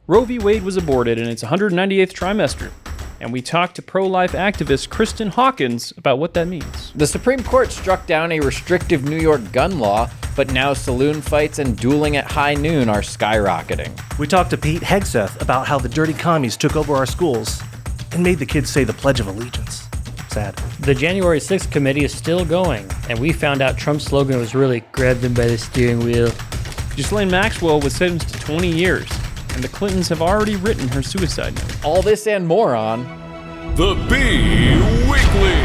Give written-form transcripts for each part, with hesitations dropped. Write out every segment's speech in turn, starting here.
Roe v. Wade was aborted in its 198th trimester, and we talked to pro-life activist Kristan Hawkins about what that means. The Supreme Court struck down a restrictive New York gun law, but now saloon fights and dueling at high noon are skyrocketing. We talked to Pete Hegseth about how the dirty commies took over our schools and made the kids say the Pledge of Allegiance. Sad. The January 6th committee is still going, and we found out Trump's slogan was really "grab them by the steering wheel." Ghislaine Maxwell was sentenced to 20 years, and the Clintons have already written her suicide note. All this and more on The Bee Weekly.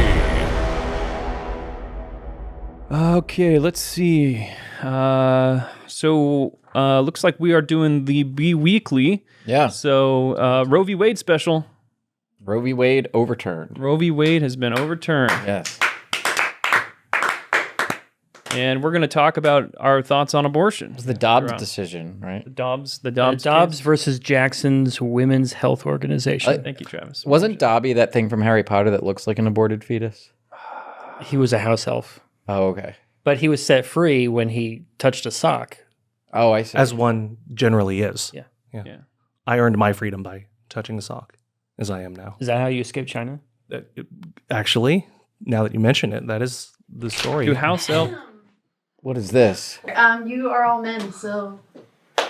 Okay, let's see. Looks like we are doing the Bee Weekly. Yeah. So, Roe v. Wade special. Roe v. Wade overturned. Roe v. Wade has been overturned. Yes. And we're going to talk about our thoughts on abortion. It was the Dobbs decision, right? The Dobbs Dobbs versus Jackson's Women's Health Organization. Thank you, Travis. Wasn't Dobby that thing from Harry Potter that looks like an aborted fetus? He was a house elf, Oh, okay. but he was set free when he touched a sock. Oh, I see. As one generally is. Yeah. Yeah. I earned my freedom by touching a sock, as I am now. Is that how you escaped China? Actually, now that you mention it, that is the story. To house elf. What is this? You are all men, so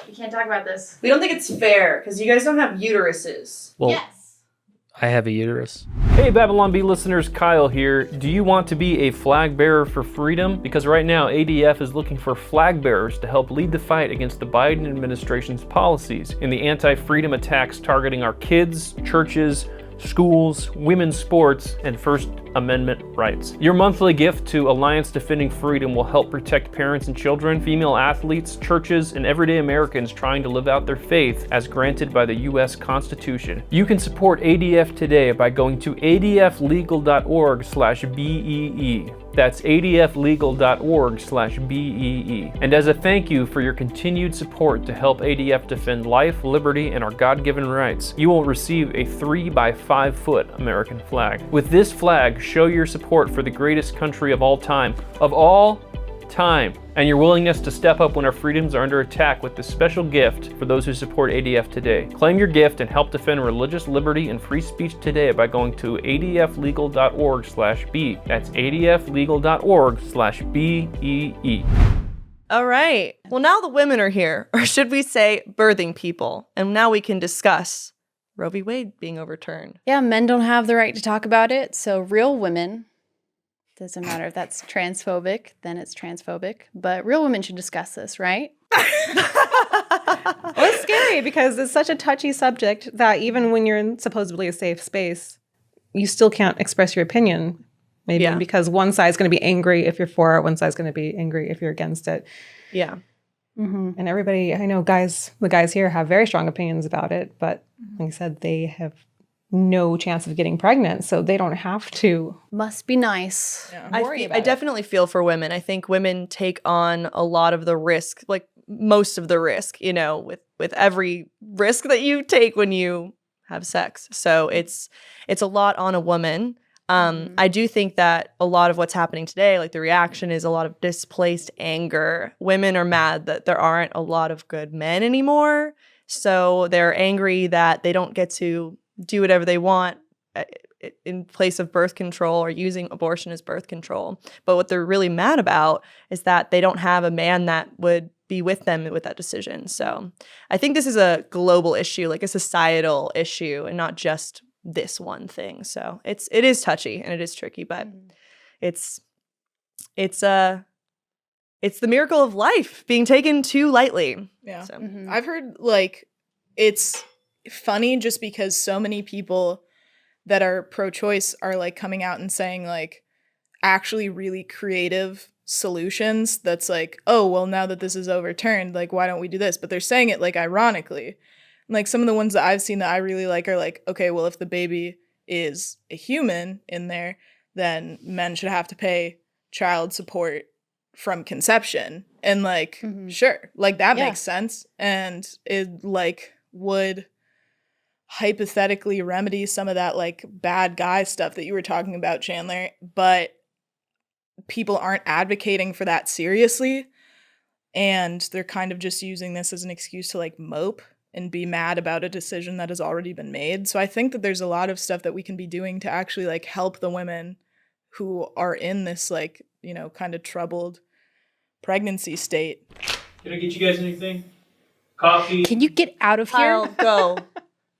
we can't talk about this. We don't think it's fair because you guys don't have uteruses. Well, Yes. I have a uterus. Hey Babylon Bee listeners, Kyle here. Do you want to be a flag bearer for freedom? Because right now ADF is looking for flag bearers to help lead the fight against the Biden administration's policies in the anti-freedom attacks targeting our kids, churches, schools, women's sports, and First Amendment rights. Your monthly gift to Alliance Defending Freedom will help protect parents and children, female athletes, churches, and everyday Americans trying to live out their faith as granted by the U.S. Constitution. You can support ADF today by going to adflegal.org/BEE. That's adflegal.org/BEE. And as a thank you for your continued support to help ADF defend life, liberty, and our God-given rights, you will receive a 3x5-foot American flag. With this flag, show your support for the greatest country of all time, and your willingness to step up when our freedoms are under attack with this special gift for those who support ADF today. Claim your gift and help defend religious liberty and free speech today by going to adflegal.org/B. That's adflegal.org/BEE. All right. Well, now the women are here, or should we say birthing people, and now we can discuss Roe v. Wade being overturned. Yeah, men don't have the right to talk about it, so real women, doesn't matter if that's transphobic, then it's transphobic, but real women should discuss this, right? Well, it's scary because it's such a touchy subject that even when you're in supposedly a safe space, you still can't express your opinion. Maybe because one side's going to be angry if you're for it, one side's going to be angry if you're against it. Yeah. Mm-hmm. And everybody, I know the guys here have very strong opinions about it, but like I said, they have no chance of getting pregnant, so they don't have to. Must be nice. Yeah. I definitely feel for women. I think women take on a lot of the risk, like most of the risk, with every risk that you take when you have sex. So it's a lot on a woman. I do think that a lot of what's happening today, like the reaction is a lot of displaced anger. Women are mad that there aren't a lot of good men anymore. So they're angry that they don't get to do whatever they want in place of birth control or using abortion as birth control. But what they're really mad about is that they don't have a man that would be with them with that decision. So I think this is a global issue, like a societal issue, and not just this one thing. So it is touchy and it is tricky, but it's the miracle of life being taken too lightly. Yeah. So. I've heard it's funny just because so many people that are pro-choice are coming out and saying actually really creative solutions that's oh, well, now that this is overturned, why don't we do this? But they're saying it ironically. Some of the ones that I've seen that I really like are okay, well, if the baby is a human in there, then men should have to pay child support from conception. And sure, that makes sense. And it would hypothetically remedy some of that bad guy stuff that you were talking about, Chandler. But people aren't advocating for that seriously. And they're kind of just using this as an excuse to mope. and be mad about a decision that has already been made. So I think that there's a lot of stuff that we can be doing to actually like help the women who are in this like, you know, kind of troubled pregnancy state. Can I get you guys anything? Coffee? Can you get out of here? Kyle, go.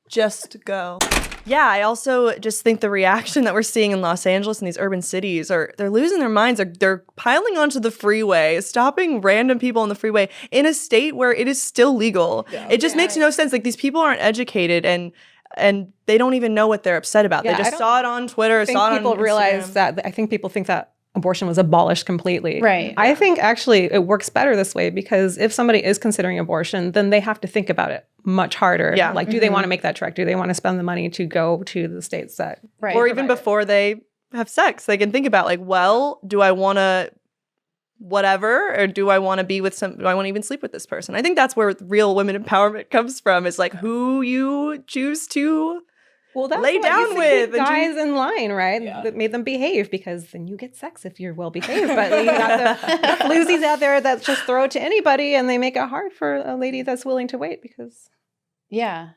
Just go. Yeah, I also just think the reaction that we're seeing in Los Angeles and these urban cities they're losing their minds. They're piling onto the freeway, stopping random people on the freeway in a state where it is still legal. Yeah. It just makes no sense. Like, these people aren't educated and they don't even know what they're upset about. Yeah, they just saw it on Twitter, saw it on people Instagram. realize that. I think people think that abortion was abolished completely. Right. I think actually it works better this way, because if somebody is considering abortion, then they have to think about it much harder. Yeah. Like, do they want to make that trek? Do they want to spend the money to go to the states that Right. Or even before they have sex, they can think about, like, well, do I want to whatever, or do I want to be with do I want to even sleep with this person? I think that's where real women empowerment comes from, is like who you choose to that's lay what down used to with. keep guys in line, right? Yeah. That made them behave, because then you get sex if you're well behaved. But you got the floozies out there that just throw it to anybody, and they make it hard for a lady that's willing to wait, because Yeah.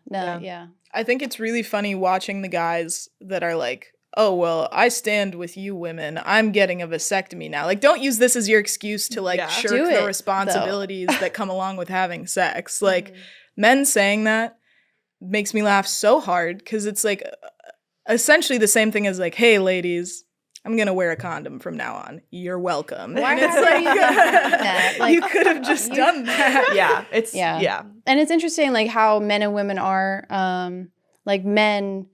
I think it's really funny watching the guys that are like, oh, well, I stand with you women. I'm getting a vasectomy now. Like, don't use this as your excuse to like shirk Do the it, responsibilities that come along with having sex. Like, men saying that makes me laugh so hard, because it's like essentially the same thing as like, hey, ladies, I'm going to wear a condom from now on. You're welcome. Why And it's haven't you done that? Like, you could have just done that. Yeah. And it's interesting, like, how men and women are, like, men,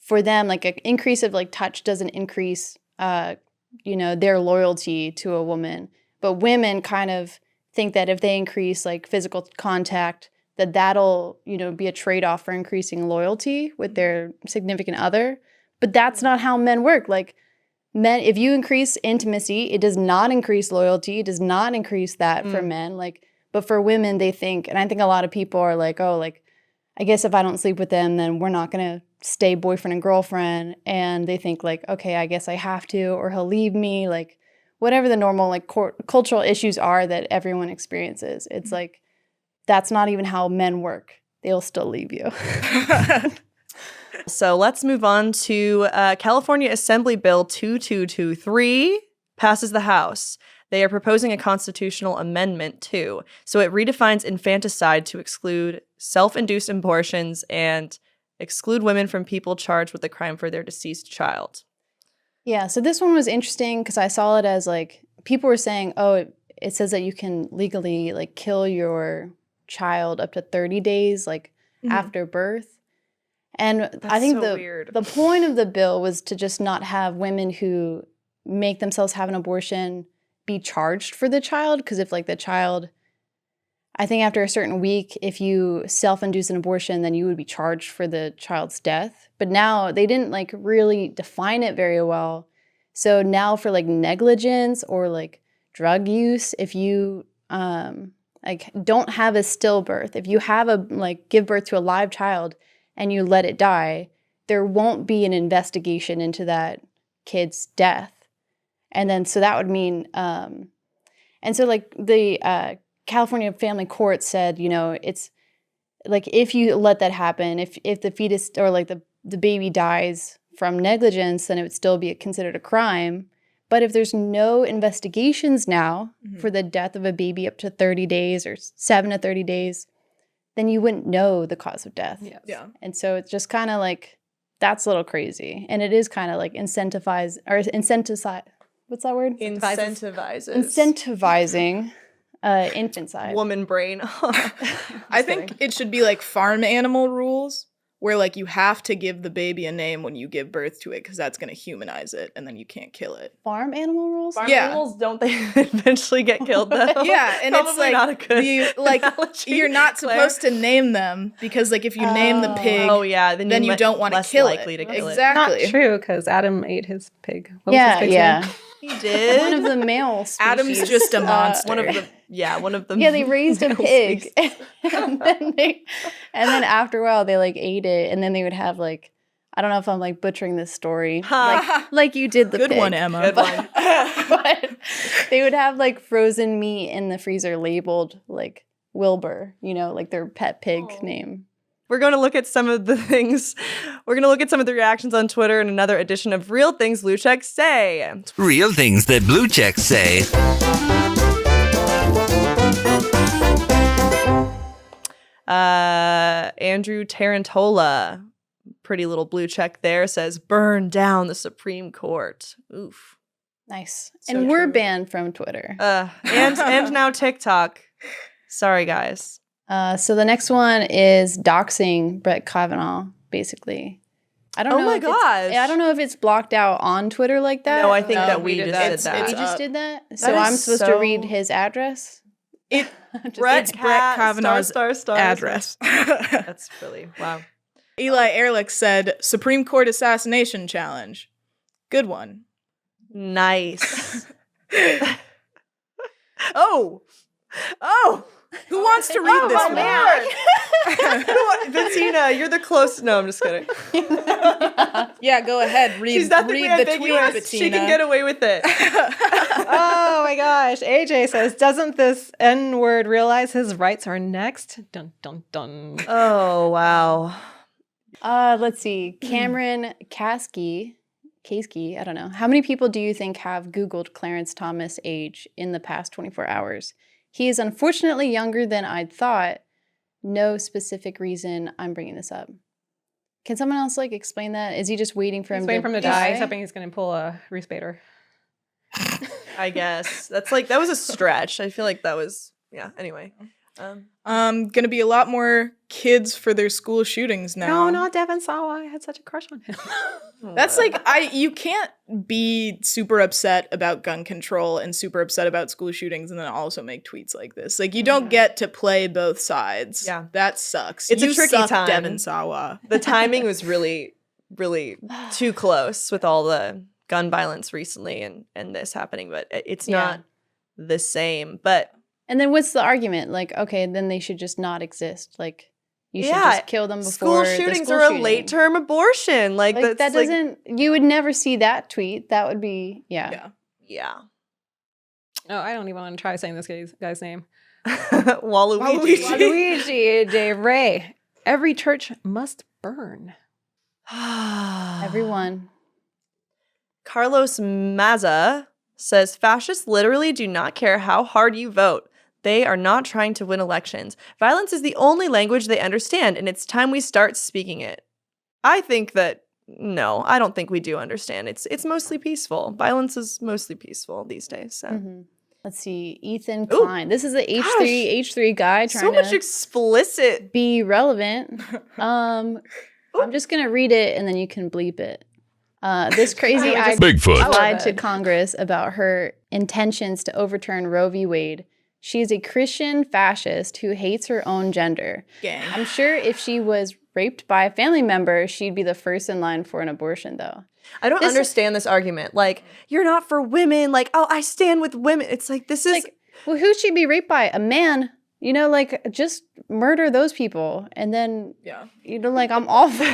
for them, like, an increase of, like, touch doesn't increase, you know, their loyalty to a woman. But women kind of think that if they increase, like, physical contact, that'll, you know, be a trade-off for increasing loyalty with their significant other. But that's not how men work. Like, men, if you increase intimacy, it does not increase loyalty. It does not increase that for men. Like, but for women, they think, and I think a lot of people are like, oh, like, I guess if I don't sleep with them, then we're not going to stay boyfriend and girlfriend. And they think like, okay, I guess I have to, or he'll leave me. Like, whatever the normal like cultural issues are that everyone experiences. It's like, that's not even how men work. They'll still leave you. So let's move on to California Assembly Bill 2223 passes the House. They are proposing a constitutional amendment, too. So it redefines infanticide to exclude self-induced abortions and exclude women from people charged with a crime for their deceased child. Yeah, so this one was interesting because I saw it as like, people were saying, oh, it says that you can legally like kill your child up to 30 days like after birth. And I think the point of the bill was to just not have women who make themselves have an abortion be charged for the child. Because if like the child, I think after a certain week, if you self-induce an abortion, then you would be charged for the child's death. But now they didn't like really define it very well. So now for like negligence or like drug use, if you like don't have a stillbirth, if you have a like give birth to a live child and you let it die, there won't be an investigation into that kid's death. And then so that would mean, and so like the California Family Court said, you know, it's like if you let that happen, if the fetus or like the baby dies from negligence, then it would still be considered a crime. But if there's no investigations now for the death of a baby up to 30 days or 7 to 30 days, then you wouldn't know the cause of death. Yes. Yeah. And so it's just kind of like, that's a little crazy. And it is kind of like what's that word? Incentivizing infanticide. Woman brain. I think it should be like farm animal rules, where like you have to give the baby a name when you give birth to it, because that's going to humanize it, and then you can't kill it. Farm animal rules? Farm animals, don't they eventually get killed though? Yeah, and it's like not a good you're not supposed to name them, because like if you name the pig, then you don't want to kill it. To kill Exactly. Not true, because Adam ate his pig. What was Yeah, his pig's yeah. name? He did. One of the male species. Adam's just a monster. One of them. Yeah, they raised a male pig. species. and then after a while, they like ate it. And then they would have like, I don't know if I'm like butchering this story. like you did the Good pig. one, Emma. Good one. But they would have like frozen meat in the freezer labeled like Wilbur, you know, like their pet pig name. We're going to look at some of the things. We're going to look at some of the reactions on Twitter in another edition of Real Things Blue Checks Say. Real things that blue checks say. Andrew Tarantola, pretty little blue check there, says, burn down the Supreme Court. Oof. Nice. So And we're true. banned from Twitter. And now TikTok. Sorry, guys. So the next one is doxing Brett Kavanaugh, basically. I don't Oh know. my if it's- gosh. I don't know if it's blocked out on Twitter like that. No, I think No, that we we did just that. did It's that. We just up. did that. That So is I'm supposed to read so- his address. It Just Brett It's Brett Kavanaugh's star, address. That's really, wow. Eli Ehrlich said, Supreme Court assassination challenge. Good one. Nice. Oh. Who wants to read this one? Bettina, you're the closest. No, I'm just kidding. Yeah, go ahead. She's not read the the tweet, ambiguous. Bettina. She can get away with it. Oh my gosh. AJ says, doesn't this N-word realize his rights are next? Dun, dun, dun. Oh, wow. Let's see. Cameron Kasky, I don't know. How many people do you think have Googled Clarence Thomas' age in the past 24 hours? He is unfortunately younger than I'd thought. No specific reason I'm bringing this up. Can someone else explain that? Is he just waiting for He's him waiting to for him to die. He's hoping he's going to pull a Ruth Bader. I guess. That was a stretch. I feel like that was, yeah, anyway. Gonna be a lot more kids for their school shootings now. No, not Devin Sawa. I had such a crush on him. That's you can't be super upset about gun control and super upset about school shootings and then also make tweets like this. You don't get to play both sides. Yeah. That sucks. It's a You tricky suck, time. Devin Sawa. The timing was really, really too close with all the gun violence recently and this happening, but it's not the same. But And then what's the argument? Okay, then they should just not exist. You should Yeah, just kill them before school the shootings school are shooting. a late-term abortion. That doesn't. You would never see that tweet. That would be Yeah. Yeah. Oh, I don't even want to try saying this guy's name. Waluigi. Luigi de Rey. Every church must burn. Everyone. Carlos Maza says fascists literally do not care how hard you vote. They are not trying to win elections. Violence is the only language they understand, and it's time we start speaking it. I think that, no, I don't think we do understand. It's mostly peaceful. Violence is mostly peaceful these days. So. Mm-hmm. Let's see. Ethan Klein. This is the H3 guy trying So much to explicit. be relevant. I'm just going to read it and then you can bleep it. This crazy guy Bigfoot. lied to Congress about her intentions to overturn Roe v. Wade. She is a Christian fascist who hates her own gender. Gang. I'm sure if she was raped by a family member, she'd be the first in line for an abortion, though. I don't understand this argument. You're not for women. I stand with women. It's this is... Well, who'd she be raped by? A man. Just murder those people. And then, I'm all for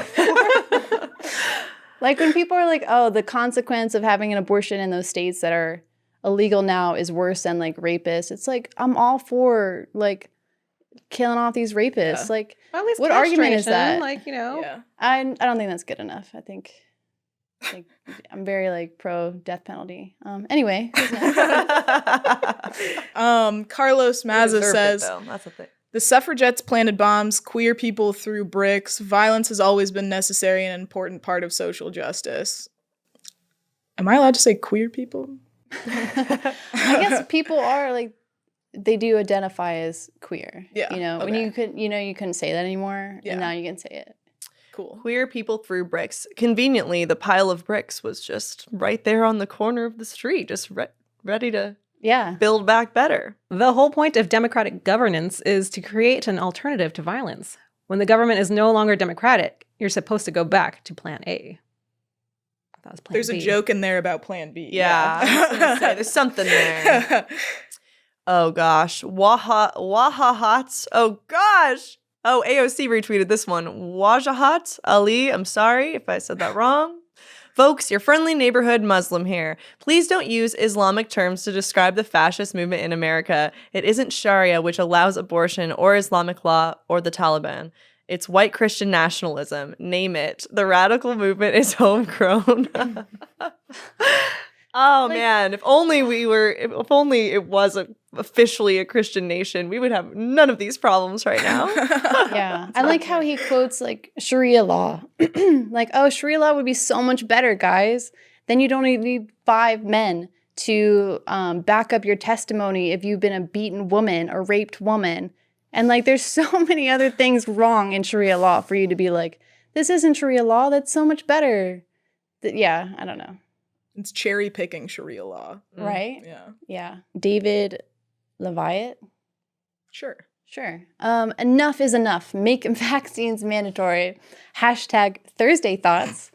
when people are oh, the consequence of having an abortion in those states that are illegal now is worse than rapists. It's I'm all for killing off these rapists. Well, at least what argument is that? Yeah. I don't think that's good enough. I think I'm very pro death penalty. Anyway, who's next? Carlos Maza Deserved it, says though. That's the thing. the suffragettes planted bombs, queer people threw bricks. Violence has always been necessary and an important part of social justice. Am I allowed to say queer people? I guess people are they do identify as queer. Yeah, when you couldn't say that anymore, Yeah. and now you can say it. Cool. Queer people threw bricks. Conveniently, the pile of bricks was just right there on the corner of the street, just ready to build back better. The whole point of democratic governance is to create an alternative to violence. When the government is no longer democratic, you're supposed to go back to Plan A. That was Plan There's B. a joke in there about Plan B. Yeah, I was gonna say, there's something there. Oh gosh, Wahahats. Oh gosh. Oh, AOC retweeted this one. Wajahat Ali. I'm sorry if I said that wrong. Folks, your friendly neighborhood Muslim here. Please don't use Islamic terms to describe the fascist movement in America. It isn't Sharia, which allows abortion, or Islamic law, or the Taliban. It's white Christian nationalism. Name it. The radical movement is homegrown. Oh, man. If only it was officially a Christian nation, we would have none of these problems right now. Yeah. I like how he quotes like Sharia law. Like, oh, Sharia law would be so much better, guys. Then you don't even need 5 men to back up your testimony if you've been a beaten woman or raped woman. And like, there's so many other things wrong in Sharia law for you to be like, this isn't Sharia law. That's so much better. Yeah, I don't know. It's cherry picking Sharia law. Right? Yeah. Yeah. David Leviat? Sure. Enough is enough. Make vaccines mandatory. Hashtag Thursday thoughts.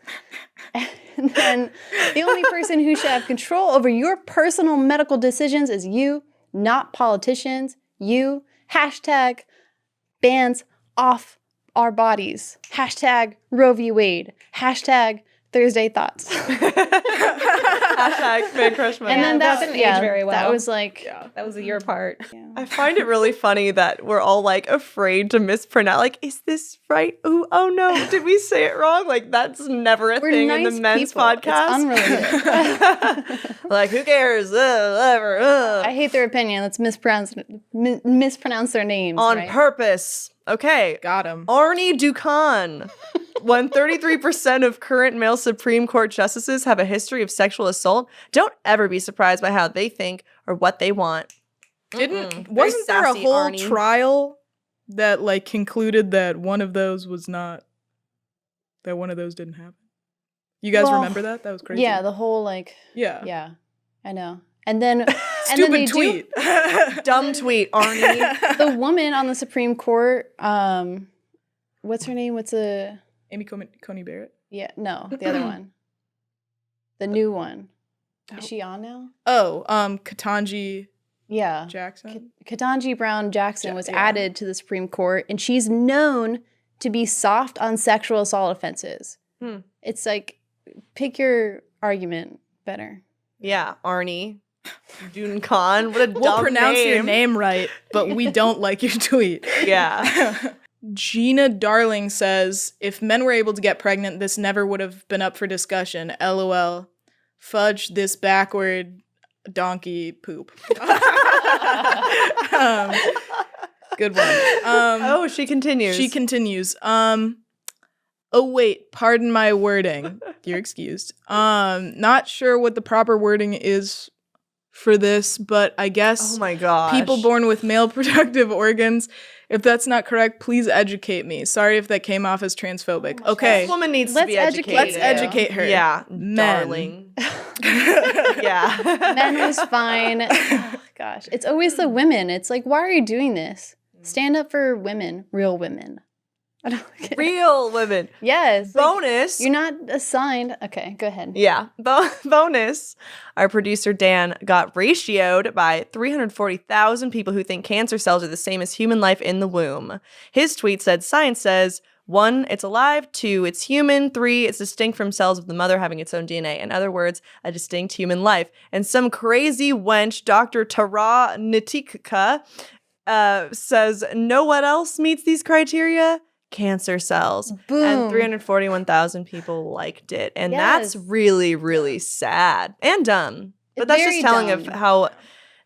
And then the only person who should have control over your personal medical decisions is you, not politicians. You. Hashtag bans off our bodies. Hashtag Roe v. Wade. Hashtag Thursday thoughts. Hashtag Man Crush My. And then that didn't age very well. That was like, that was a year apart. Yeah. I find it really funny that we're all like afraid to mispronounce. Like, is this right? Ooh, oh no, did we say it wrong? Like, that's never a thing nice in the men's people. podcast. It's unrelated. Like, who cares? Whatever. I hate their opinion. Let's mispronounce their names. On right? purpose. Okay. Got him. Arnie Dukan. When 33% of current male Supreme Court justices have a history of sexual assault, don't ever be surprised by how they think or what they want. Wasn't there a whole trial that like concluded that one of those didn't happen? You guys remember that? That was crazy. Yeah, the whole like. Yeah, I know. And then stupid tweet, dumb tweet, Arnie. The woman on the Supreme Court, what's her name? Amy Coney Barrett? Yeah, no, the other one. The new one. Is she on now? Oh, Ketanji Jackson? Ketanji Brown Jackson was added to the Supreme Court, and she's known to be soft on sexual assault offenses. It's like, pick your argument better. Yeah, Arnie. Dukan. What a dumb name. We'll pronounce your name right, but we don't like your tweet. Yeah. Gina Darling says, if men were able to get pregnant, this never would have been up for discussion. LOL. Fudge this backward donkey poop. Good one. She continues. Oh, wait, pardon my wording. You're excused. Not sure what the proper wording is for this, but I guess oh my gosh. People born with male reproductive organs. If that's not correct, please educate me. Sorry if that came off as transphobic. Okay. This woman needs to be educated. Let's educate her. Yeah, Men. darling. Yeah. Men was fine. Oh, gosh. It's always the women. It's like, why are you doing this? Stand up for women, real women. I don't get it. Real women. Yes. Bonus. You're not assigned. Okay, go ahead. Yeah. Bonus. Our producer, Dan, got ratioed by 340,000 people who think cancer cells are the same as human life in the womb. His tweet said, science says, 1, it's alive. 2, it's human. 3, it's distinct from cells of the mother having its own DNA. In other words, a distinct human life. And some crazy wench, Dr. Tara Nitika, says, know what else meets these criteria? Cancer cells. Boom. And 341,000 people liked it. And that's really, really sad and dumb. But that's just telling of how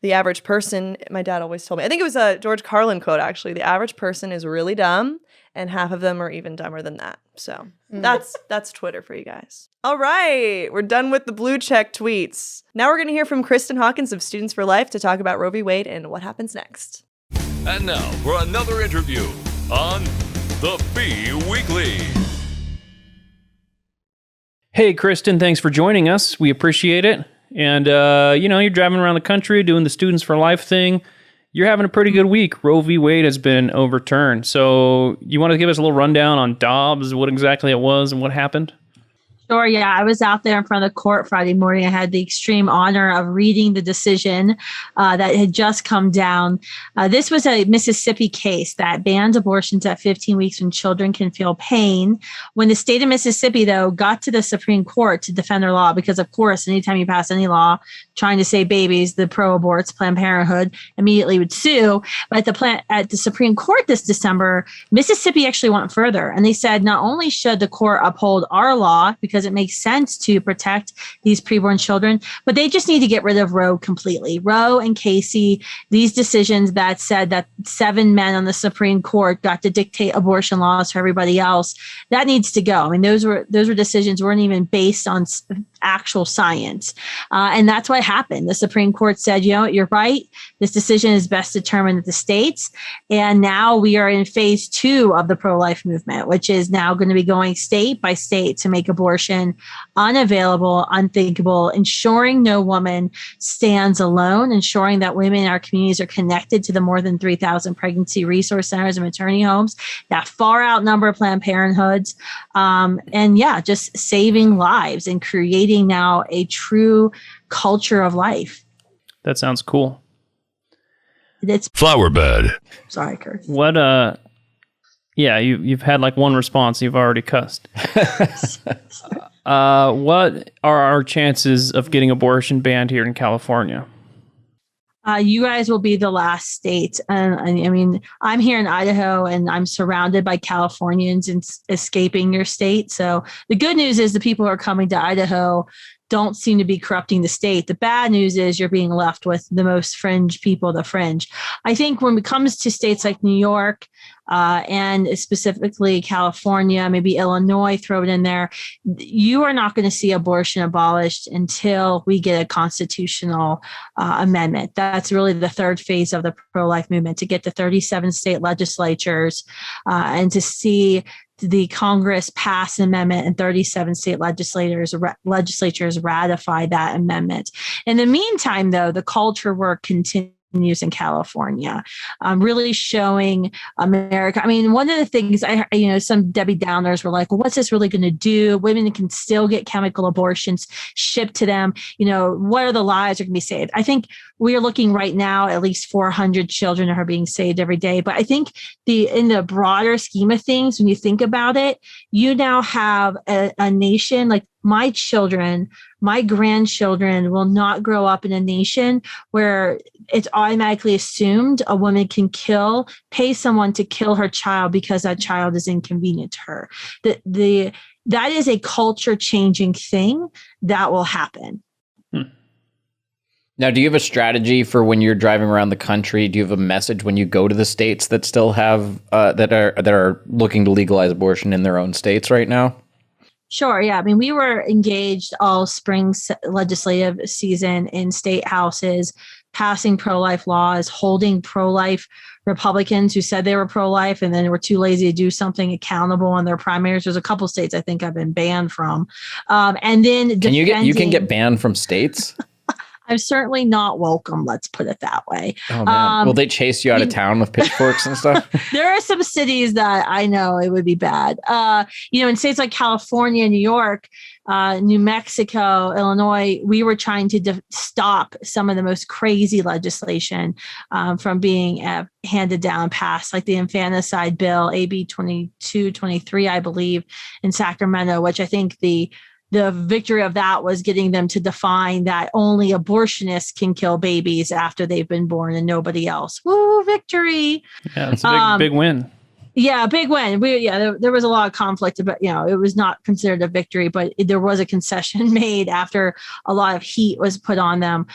the average person, my dad always told me, I think it was a George Carlin quote actually, the average person is really dumb and half of them are even dumber than that. So that's Twitter for you guys. All right, we're done with the blue check tweets. Now we're going to hear from Kristan Hawkins of Students for Life to talk about Roe v. Wade and what happens next. And now for another interview on The Bee Weekly. Hey, Kristan, thanks for joining us. We appreciate it. And, you're driving around the country doing the Students for Life thing. You're having a pretty good week. Roe v. Wade has been overturned. So you want to give us a little rundown on Dobbs, what exactly it was and what happened? Sure. Yeah. I was out there in front of the court Friday morning. I had the extreme honor of reading the decision that had just come down. This was a Mississippi case that banned abortions at 15 weeks when children can feel pain. When the state of Mississippi, though, got to the Supreme Court to defend their law, because, of course, anytime you pass any law trying to save babies, the pro-aborts, Planned Parenthood, immediately would sue. But at the Supreme Court this December, Mississippi actually went further. And they said not only should the court uphold our law, because it makes sense to protect these preborn children, but they just need to get rid of Roe completely. Roe and Casey, these decisions that said that 7 men on the Supreme Court got to dictate abortion laws for everybody else, that needs to go. I mean, those were decisions weren't even based on actual science. And that's what happened. The Supreme Court said, you know what, you're right. This decision is best determined at the states. And now we are in phase 2 of the pro-life movement, which is now going to be going state by state to make abortion unavailable, unthinkable, ensuring no woman stands alone, ensuring that women in our communities are connected to the more than 3,000 pregnancy resource centers and maternity homes that far outnumber Planned Parenthoods. And yeah, just saving lives and creating now a true culture of life. That sounds cool. It's Flower bed. Sorry, Kurt. What yeah, you've had like one response, you've already cussed. What are our chances of getting abortion banned here in California? You guys will be the last state. And I mean, I'm here in Idaho and I'm surrounded by Californians and escaping your state. So the good news is the people who are coming to Idaho don't seem to be corrupting the state. The bad news is you're being left with the most fringe people, the fringe. I think when it comes to states like New York and specifically California, maybe Illinois, throw it in there, you are not going to see abortion abolished until we get a constitutional amendment. That's really the third phase of the pro-life movement, to get the 37 state legislatures and to see the Congress pass an amendment and 37 state legislatures ratify that amendment. In the meantime, though, the culture work continues in California, really showing America. I mean, one of the things some Debbie Downers were like, well, what's this really going to do? Women can still get chemical abortions shipped to them. What are the lives that are going to be saved? I think we are looking right now, at least 400 children are being saved every day. But I think in the broader scheme of things, when you think about it, you now have a nation like my children, my grandchildren will not grow up in a nation where it's automatically assumed a woman can pay someone to kill her child because that child is inconvenient to her. That is a culture changing thing that will happen. Now, do you have a strategy for when you're driving around the country? Do you have a message when you go to the states that still have that are looking to legalize abortion in their own states right now? Sure. Yeah. I mean, we were engaged all spring legislative season in state houses, passing pro-life laws, holding pro-life Republicans who said they were pro-life and then were too lazy to do something accountable in their primaries. There's a couple states I think I've been banned from. And then you can get banned from states? I'm certainly not welcome. Let's put it that way. Oh, man. Will they chase you out of town with pitchforks and stuff? There are some cities that I know it would be bad. In states like California, New York, New Mexico, Illinois, we were trying to stop some of the most crazy legislation from being handed down, passed, like the infanticide bill, AB 2223, I believe, in Sacramento, which I think the victory of that was getting them to define that only abortionists can kill babies after they've been born and nobody else. Woo, victory. Yeah, it's a big win. Yeah, big win. There was a lot of conflict, but it was not considered a victory, but there was a concession made after a lot of heat was put on them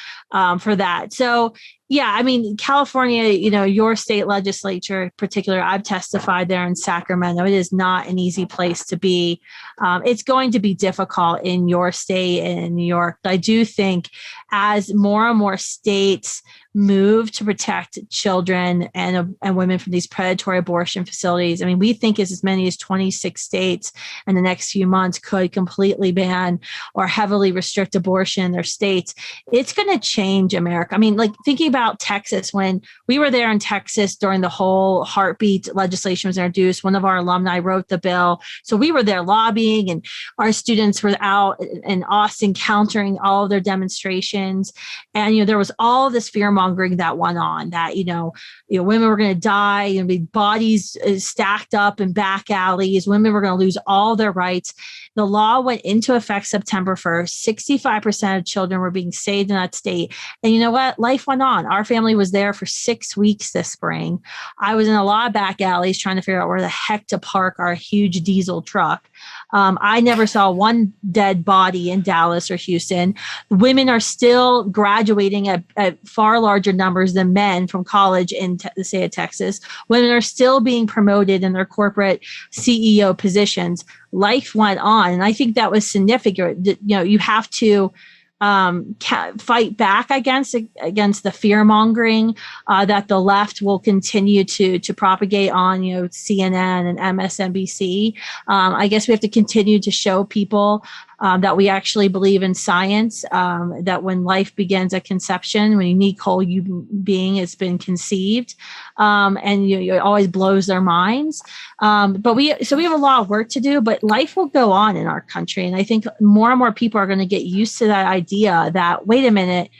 for that. So yeah, I mean, California, your state legislature in particular, I've testified there in Sacramento. It is not an easy place to be. It's going to be difficult in your state and in New York. But I do think as more and more states move to protect children and women from these predatory abortion facilities, I mean, we think as many as 26 states in the next few months could completely ban or heavily restrict abortion in their states. It's going to change America. I mean, like thinking about about Texas. When we were there in Texas during the whole heartbeat legislation was introduced, one of our alumni wrote the bill. So we were there lobbying, and our students were out in Austin countering all of their demonstrations. And, there was all this fear mongering that went on, that, women were going to die, be bodies stacked up in back alleys. Women were going to lose all their rights. The law went into effect September 1st. 65% of children were being saved in that state. And you know what? Life went on. Our family was there for 6 weeks this spring. I was in a lot of back alleys trying to figure out where the heck to park our huge diesel truck. I never saw one dead body in Dallas or Houston. Women are still graduating at far larger numbers than men from college in the state of Texas. Women are still being promoted in their corporate CEO positions. Life went on. And I think that was significant. You have to fight back against the fear mongering that the left will continue to propagate on CNN and MSNBC. I guess we have to continue to show people that we actually believe in science, that when life begins at conception, when a unique whole human being has been conceived, and it always blows their minds. But we have a lot of work to do, but life will go on in our country. And I think more and more people are going to get used to that idea that, wait a minute,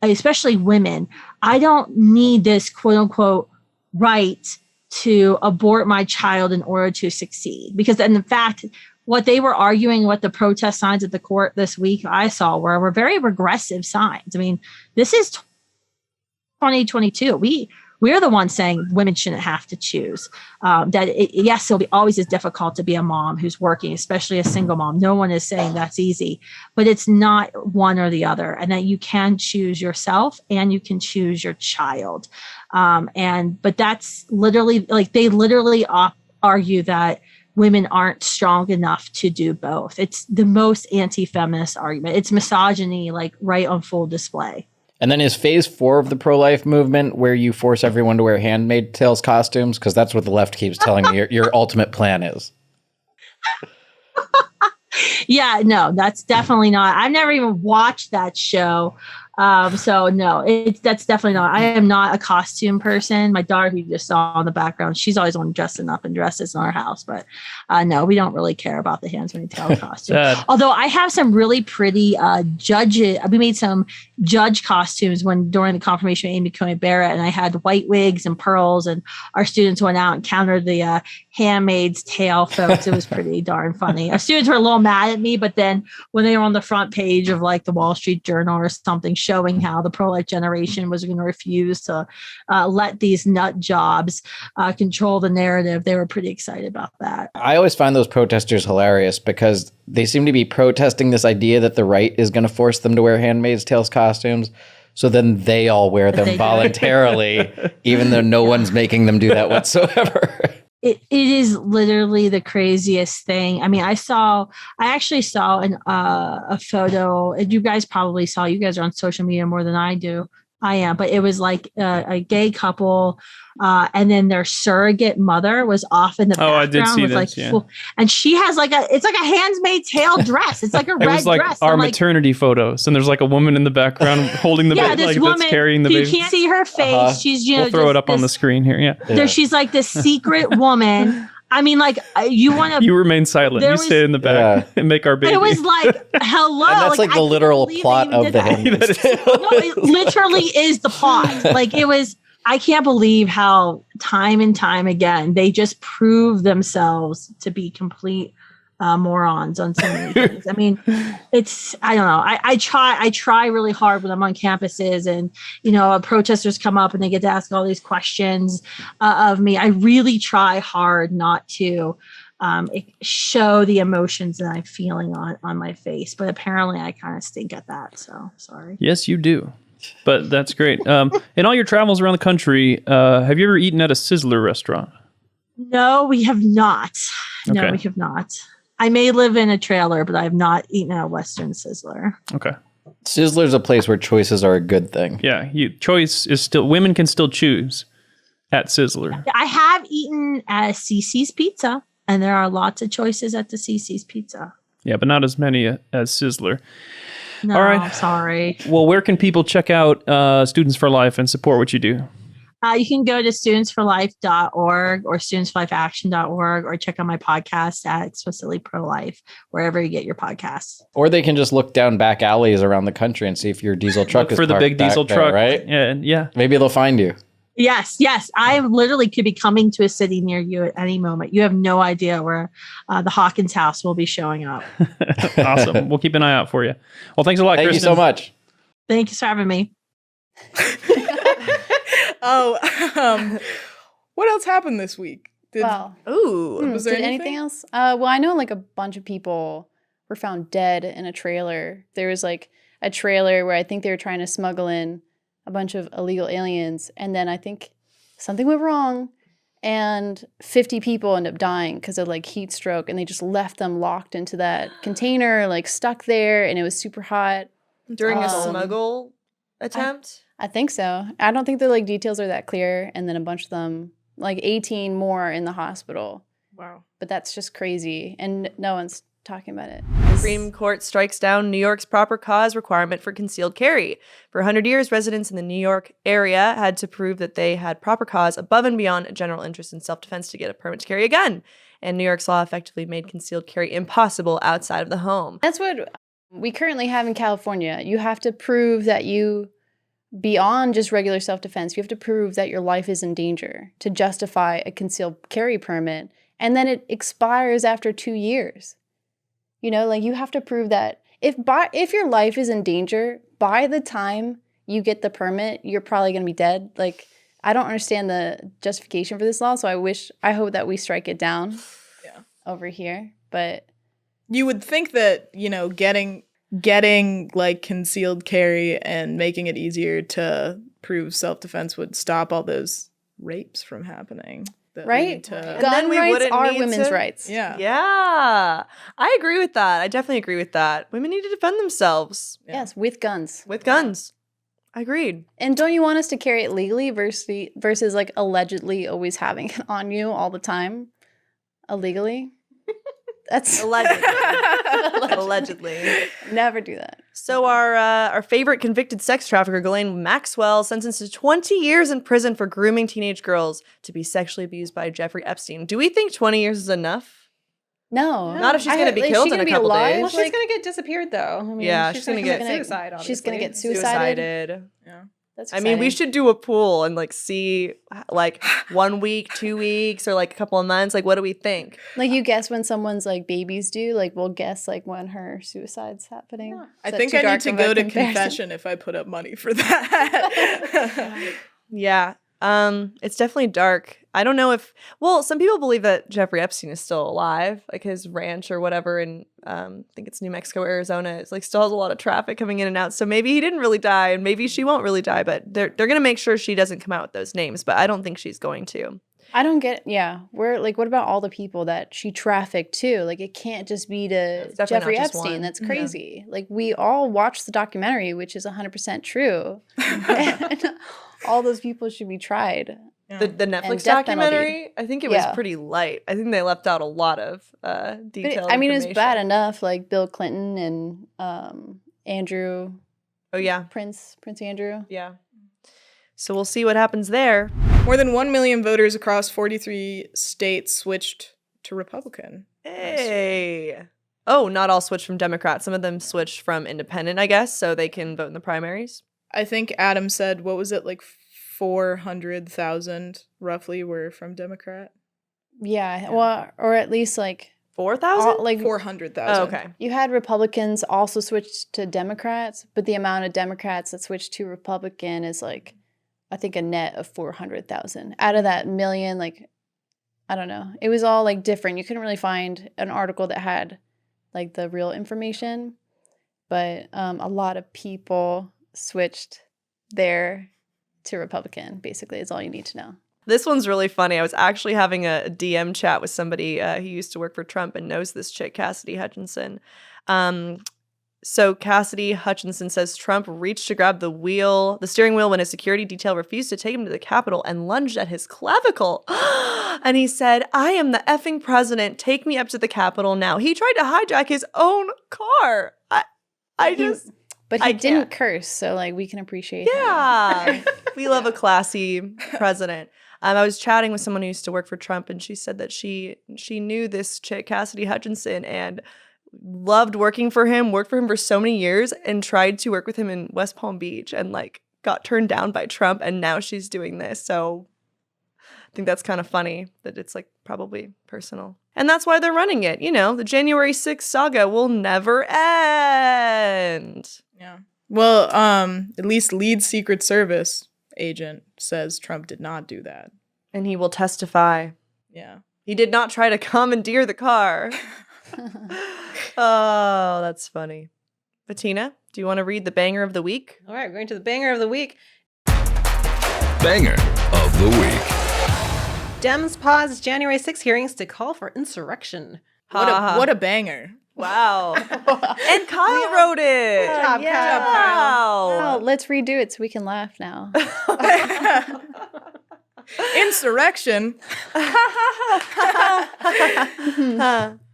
especially women, I don't need this quote unquote right to abort my child in order to succeed. Because in fact, what they were arguing, what the protest signs at the court this week I saw were very regressive signs. I mean, this is 2022. We're the ones saying women shouldn't have to choose. Yes, it'll be always as difficult to be a mom who's working, especially a single mom. No one is saying that's easy, but it's not one or the other, and that you can choose yourself and you can choose your child. But that's literally, they literally argue that women aren't strong enough to do both. It's the most anti-feminist argument. It's misogyny, right on full display. And then is phase 4 of the pro-life movement where you force everyone to wear Handmaid's Tales costumes? Because that's what the left keeps telling me your ultimate plan is. Yeah, no, that's definitely not. I've never even watched that show. So no, that's definitely not. I am not a costume person. My daughter, who you just saw in the background, she's always on dressing up and dresses in our house. But no, we don't really care about the Handmaid's Tale costume. Although I have some really pretty judges. We made some judge costumes during the confirmation of Amy Coney Barrett, and I had white wigs and pearls, and our students went out and countered the Handmaid's Tale folks. It was pretty darn funny. Our students were a little mad at me, but then when they were on the front page of the Wall Street Journal or something, showing how the pro-life generation was going to refuse to let these nut jobs control the narrative, they were pretty excited about that. I always find those protesters hilarious because they seem to be protesting this idea that the right is going to force them to wear Handmaid's Tales costumes. So then they all wear them voluntarily, even though no one's making them do that whatsoever. It is literally the craziest thing. I mean, I actually saw a photo, and you guys probably saw, you guys are on social media more than I am, but it was a gay couple, and then their surrogate mother was off in the background. Oh, I did see this, yeah. And she has it's like a Handmaid's Tale dress. It's like a red dress. It was like our maternity photos, and there's a woman in the background holding the baby, this woman, that's carrying the baby. You can't see her face. She's, we'll throw it up on the screen here, yeah. She's like this secret woman. I mean, you want to... You remain silent. You stay in the back and make our baby. It was hello. And that's the literal plot of the Handmaid's Tale. No, it literally is the plot. It was... I can't believe how time and time again, they just prove themselves to be complete morons on so many things. I mean, I don't know. I try really hard when I'm on campuses and, protesters come up and they get to ask all these questions of me. I really try hard not to show the emotions that I'm feeling on my face, but apparently I kind of stink at that. So sorry. Yes, you do. But that's great. In all your travels around the country, have you ever eaten at a Sizzler restaurant? No, we have not. Okay. No, we have not. I may live in a trailer, but I have not eaten at a Western Sizzler. Okay. Sizzler's a place where choices are a good thing. Yeah, choice is still, women can still choose at Sizzler. I have eaten at CC's Pizza, and there are lots of choices at the CC's Pizza. Yeah, but not as many as Sizzler. No, All right. I'm sorry. Well, where can people check out Students for Life and support what you do? You can go to studentsforlife.org or studentsforlifeaction.org or check out my podcast at Explicitly Pro-Life, wherever you get your podcasts. Or they can just look down back alleys around the country and see if your diesel truck is For the parked big back diesel there, truck, right? Yeah. Maybe they'll find you. Yes. I literally could be coming to a city near you at any moment. You have no idea where the Hawkins house will be showing up. Awesome. We'll keep an eye out for you. Well, thanks a lot, Kristan. Thank you so much. Thank you for having me. What else happened this week? Was there did anything else? Well, I know like a bunch of people were found dead in a trailer. There was like a trailer where I think they were trying to smuggle in a bunch of illegal aliens, and then I think something went wrong, and 50 people ended up dying because of like heat stroke, and they just left them locked into that container, like stuck there, and it was super hot. During a smuggle attempt? I think so. I don't think the like details are that clear, and then a bunch of them, like 18 more in the hospital. Wow. But that's just crazy, and no one's talking about it. Supreme Court strikes down New York's proper cause requirement for concealed carry. For 100 years, residents in the New York area had to prove that they had proper cause above and beyond a general interest in self-defense to get a permit to carry a gun. And New York's law effectively made concealed carry impossible outside of the home. That's what we currently have in California. You have to prove that you, beyond just regular self-defense, you have to prove that your life is in danger to justify a concealed carry permit. And then it expires after 2 years. You know, like you have to prove that if your life is in danger, by the time you get the permit, you're probably going to be dead. Like, I don't understand the justification for this law, so I hope that we strike it down over here. But you would think that, you know, getting like concealed carry and making it easier to prove self-defense would stop all those rapes from happening. Right? And Gun we rights wouldn't are need women's to- rights. Yeah. I agree with that. I definitely agree with that. Women need to defend themselves. Yes, with guns. With guns. I agreed. And don't you want us to carry it legally versus like allegedly always having it on you all the time? Illegally? That's Allegedly. Never do that. So our favorite convicted sex trafficker, Ghislaine Maxwell, sentenced to 20 years in prison for grooming teenage girls to be sexually abused by Jeffrey Epstein. Do we think 20 years is enough? No. Not if she's going to be killed in a couple days. Well, she's going to get disappeared, though. I mean, Yeah, she's she's going gonna to get- suicide, She's going to obviously. get suicided. Yeah. That's I mean, we exciting. should do a pool and like see like 1 week, 2 weeks, or like a couple of months. Like, what do we think? Like you guess when someone's like babies due, like we'll guess like when her suicide's happening. Is I that think too I need dark to of a go to comparison? confession if I put up money for that. Yeah. It's definitely dark. I don't know if, well, some people believe that Jeffrey Epstein is still alive, like his ranch or whatever in, I think it's New Mexico, Arizona. It's like still has a lot of traffic coming in and out. So maybe he didn't really die and maybe she won't really die, but they're going to make sure she doesn't come out with those names, but I don't think she's going to. I don't get, where, like, what about all the people that she trafficked too? Like, it can't just be to It's definitely Jeffrey not just Epstein. one. That's crazy. Like, we all watched the documentary, which is 100% true. And all those people should be tried. The Netflix death documentary, penalty. I think it was Yeah. pretty light. I think they left out a lot of But detailed I mean, it's information. bad enough, like Bill Clinton and Andrew. Oh, yeah. Prince Andrew. Yeah. So we'll see what happens there. More than 1 million voters across 43 states switched to Republican. Hey. Oh, not all switched from Democrat. Some of them switched from independent, I guess, so they can vote in the primaries. I think Adam said, what was it, like 400,000 roughly were from Democrat? Yeah, well, or at least like 4,000? like 400,000. Oh, okay. You had Republicans also switch to Democrats, but the amount of Democrats that switched to Republican is like, I think a net of 400,000 out of that million. Like, I don't know. It was all like different. You couldn't really find an article that had like the real information, but a lot of people switched there to Republican. Basically, is all you need to know. This one's really funny. I was actually having a DM chat with somebody who used to work for Trump and knows this chick, Cassidy Hutchinson. So Cassidy Hutchinson says Trump reached to grab the steering wheel when a security detail refused to take him to the Capitol and lunged at his clavicle. And he said, "I am the effing president. Take me up to the Capitol now." He tried to hijack his own car. But he didn't curse, so like we can appreciate him. Yeah. We love a classy president. I was chatting with someone who used to work for Trump, and she said that she knew this chick, Cassidy Hutchinson, and loved working for him, worked for him for so many years, and tried to work with him in West Palm Beach and like got turned down by Trump, and now she's doing this. So I think that's kind of funny that it's like probably personal. And that's why they're running it. You know, the January 6th saga will never end. Yeah. Well, at least lead Secret Service agent says Trump did not do that. And he will testify. Yeah. He did not try to commandeer the car. Oh, that's funny. Bettina, do you want to read the banger of the week? All right, we're going to the banger of the week. Banger of the week. Dems pause January 6 hearings to call for insurrection. What a banger. Wow. And Kyle wrote it. Good job, Kyle. Wow. Oh, let's redo it so we can laugh now. Insurrection.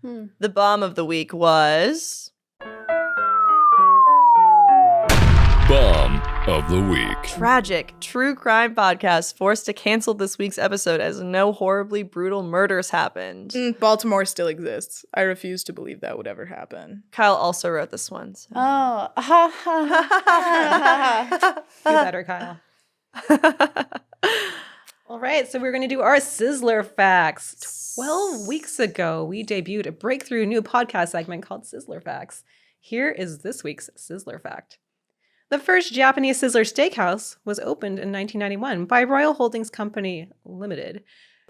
The bomb of the week was... Bomb of the week. Tragic true crime podcast forced to cancel this week's episode as no horribly brutal murders happened. Baltimore still exists. I refuse to believe that would ever happen. Kyle also wrote this one. So. Oh. Do better, Kyle. All right, so we're going to do our Sizzler Facts. 12 weeks ago, we debuted a breakthrough new podcast segment called Sizzler Facts. Here is this week's Sizzler Fact. The first Japanese Sizzler steakhouse was opened in 1991 by Royal Holdings Company Limited,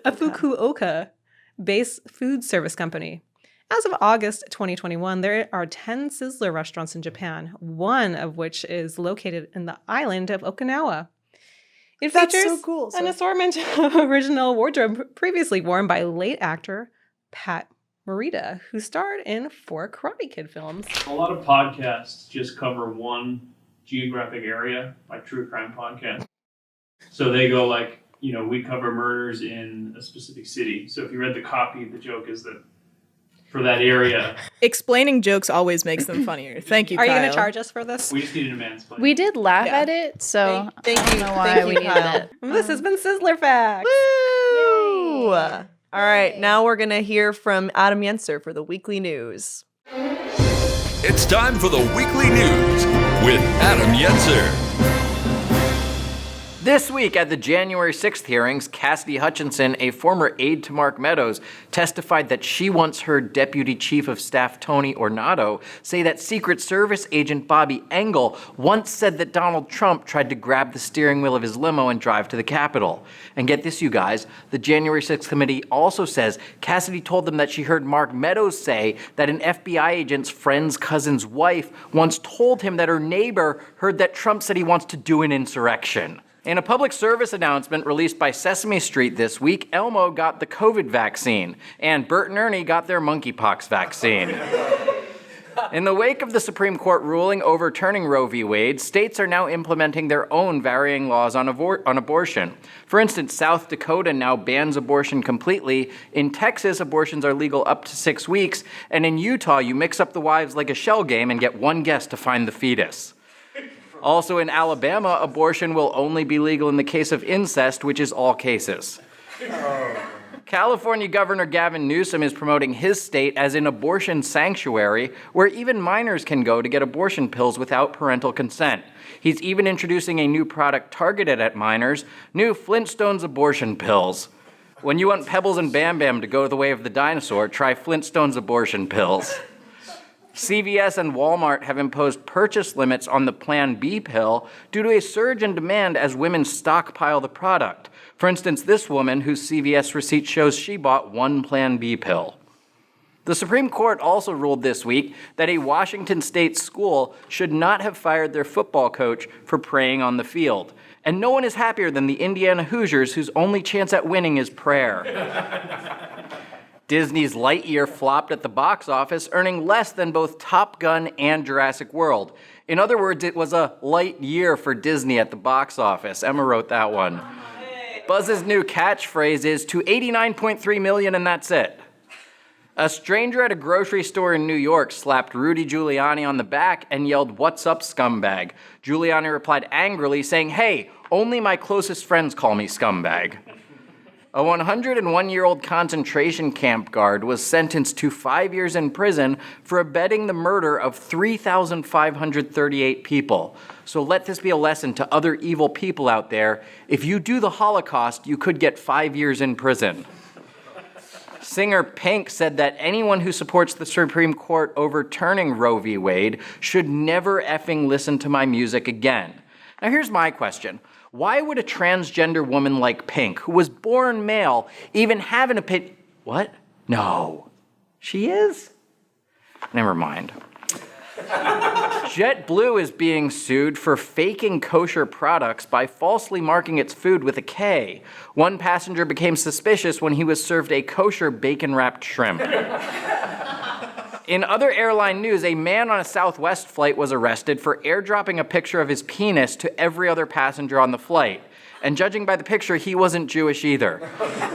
a Fukuoka-based food service company. As of August 2021, there are 10 Sizzler restaurants in Japan, one of which is located in the island of Okinawa. It features so cool. an assortment of original wardrobe previously worn by late actor Pat Morita, who starred in 4 Karate Kid films. A lot of podcasts just cover one geographic area, like true crime podcasts. So they go like, you know, we cover murders in a specific city. So if you read the copy, the joke is that for that area. Explaining jokes always makes them funnier. Thank you, Are Kyle. you going to charge us for this? We just needed a mansplain. We did laugh at it, so Thank I don't you. know why Thank we you, needed Kyle. it. This has been Sizzler Facts. Woo! All right, now we're going to hear from Adam Yenser for the weekly news. It's time for the weekly news with Adam Yenser. This week at the January 6th hearings, Cassidy Hutchinson, a former aide to Mark Meadows, testified that she once heard Deputy Chief of Staff Tony Ornato say that Secret Service agent Bobby Engel once said that Donald Trump tried to grab the steering wheel of his limo and drive to the Capitol. And get this, you guys, the January 6th committee also says Cassidy told them that she heard Mark Meadows say that an FBI agent's friend's cousin's wife once told him that her neighbor heard that Trump said he wants to do an insurrection. In a public service announcement released by Sesame Street this week, Elmo got the COVID vaccine, and Bert and Ernie got their monkeypox vaccine. In the wake of the Supreme Court ruling overturning Roe v. Wade, states are now implementing their own varying laws on abortion. For instance, South Dakota now bans abortion completely. In Texas, abortions are legal up to 6 weeks. And in Utah, you mix up the wives like a shell game and get one guess to find the fetus. Also in Alabama, abortion will only be legal in the case of incest, which is all cases. California Governor Gavin Newsom is promoting his state as an abortion sanctuary where even minors can go to get abortion pills without parental consent. He's even introducing a new product targeted at minors, new Flintstones abortion pills. When you want Pebbles and Bam Bam to go the way of the dinosaur, try Flintstones abortion pills. CVS and Walmart have imposed purchase limits on the Plan B pill due to a surge in demand as women stockpile the product. For instance, this woman, whose CVS receipt shows she bought 1 Plan B pill. The Supreme Court also ruled this week that a Washington state school should not have fired their football coach for praying on the field. And no one is happier than the Indiana Hoosiers, whose only chance at winning is prayer. Disney's Lightyear flopped at the box office, earning less than both Top Gun and Jurassic World. In other words, it was a light year for Disney at the box office. Emma wrote that one. Buzz's new catchphrase is to 89.3 million and that's it. A stranger at a grocery store in New York slapped Rudy Giuliani on the back and yelled, "What's up, scumbag?" Giuliani replied angrily, saying, "Hey, only my closest friends call me scumbag." A 101-year-old concentration camp guard was sentenced to 5 years in prison for abetting the murder of 3,538 people. So let this be a lesson to other evil people out there. If you do the Holocaust, you could get 5 years in prison. Singer Pink said that anyone who supports the Supreme Court overturning Roe v. Wade should never effing listen to my music again. Now here's my question. Why would a transgender woman like Pink, who was born male, even have an opinion? What? No. She is? Never mind. JetBlue is being sued for faking kosher products by falsely marking its food with a K. One passenger became suspicious when he was served a kosher bacon-wrapped shrimp. In other airline news, a man on a Southwest flight was arrested for airdropping a picture of his penis to every other passenger on the flight. And judging by the picture, he wasn't Jewish either.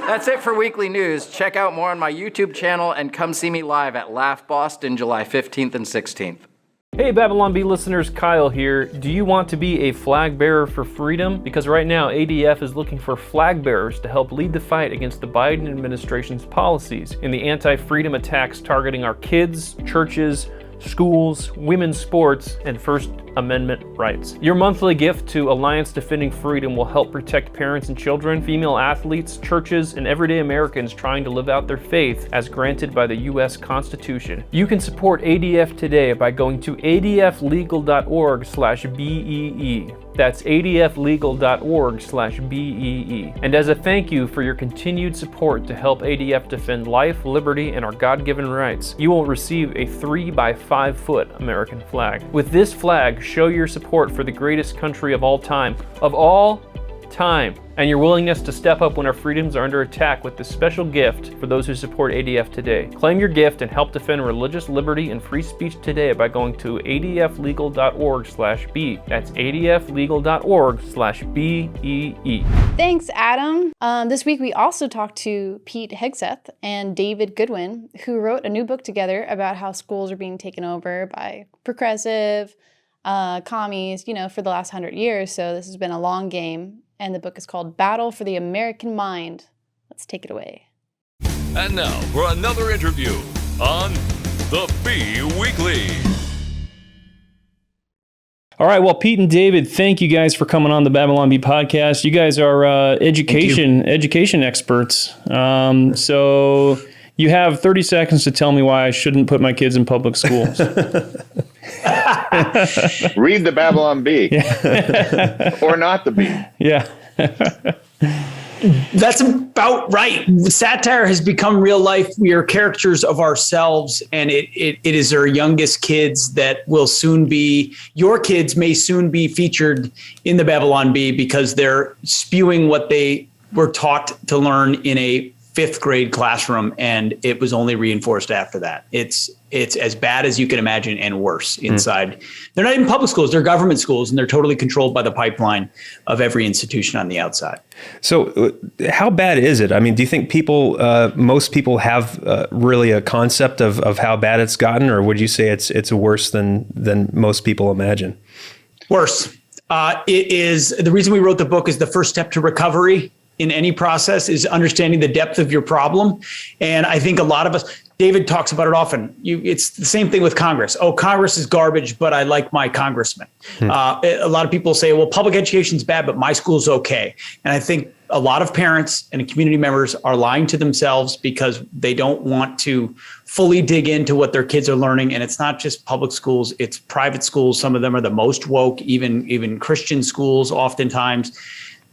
That's it for Weekly News. Check out more on my YouTube channel and come see me live at Laugh Boston, July 15th and 16th. Hey Babylon Bee listeners, Kyle here. Do you want to be a flag bearer for freedom? Because right now, ADF is looking for flag bearers to help lead the fight against the Biden administration's policies in the anti-freedom attacks targeting our kids, churches, schools, women's sports, and First Amendment rights. Your monthly gift to Alliance Defending Freedom will help protect parents and children, female athletes, churches, and everyday Americans trying to live out their faith as granted by the U.S. Constitution. You can support ADF today by going to adflegal.org/BEE. That's adflegal.org/BEE. And as a thank you for your continued support to help ADF defend life, liberty, and our God-given rights, you will receive a 3x5-foot American flag. With this flag, show your support for the greatest country of all time. And your willingness to step up when our freedoms are under attack with this special gift for those who support ADF today. Claim your gift and help defend religious liberty and free speech today by going to adflegal.org/B. That's adflegal.org/BEE. Thanks, Adam. This week we also talked to Pete Hegseth and David Goodwin, who wrote a new book together about how schools are being taken over by progressive commies, for the last 100 years. So this has been a long game. And the book is called Battle for the American Mind. Let's take it away. And now for another interview on The Bee Weekly. All right, well, Pete and David, thank you guys for coming on the Babylon Bee podcast. You guys are education experts. So you have 30 seconds to tell me why I shouldn't put my kids in public schools. Read the Babylon Bee. Or not the Bee. Yeah. That's about right. Satire has become real life. We are characters of ourselves, and it is our youngest kids that will soon be, your kids may soon be featured in the Babylon Bee because they're spewing what they were taught to learn in a 5th grade classroom, and it was only reinforced after that. It's as bad as you can imagine and worse inside. They're not even public schools, they're government schools, and they're totally controlled by the pipeline of every institution on the outside. So how bad is it? I mean, do you think most people have really a concept of how bad it's gotten, or would you say it's worse than most people imagine? Worse. It is, the reason we wrote the book is the first step to recovery in any process is understanding the depth of your problem. And I think a lot of us, David talks about it often. It's the same thing with Congress. Oh, Congress is garbage, but I like my congressman. A lot of people say, well, public education is bad, but my school's okay. And I think a lot of parents and community members are lying to themselves because they don't want to fully dig into what their kids are learning. And it's not just public schools, it's private schools. Some of them are the most woke, even Christian schools oftentimes.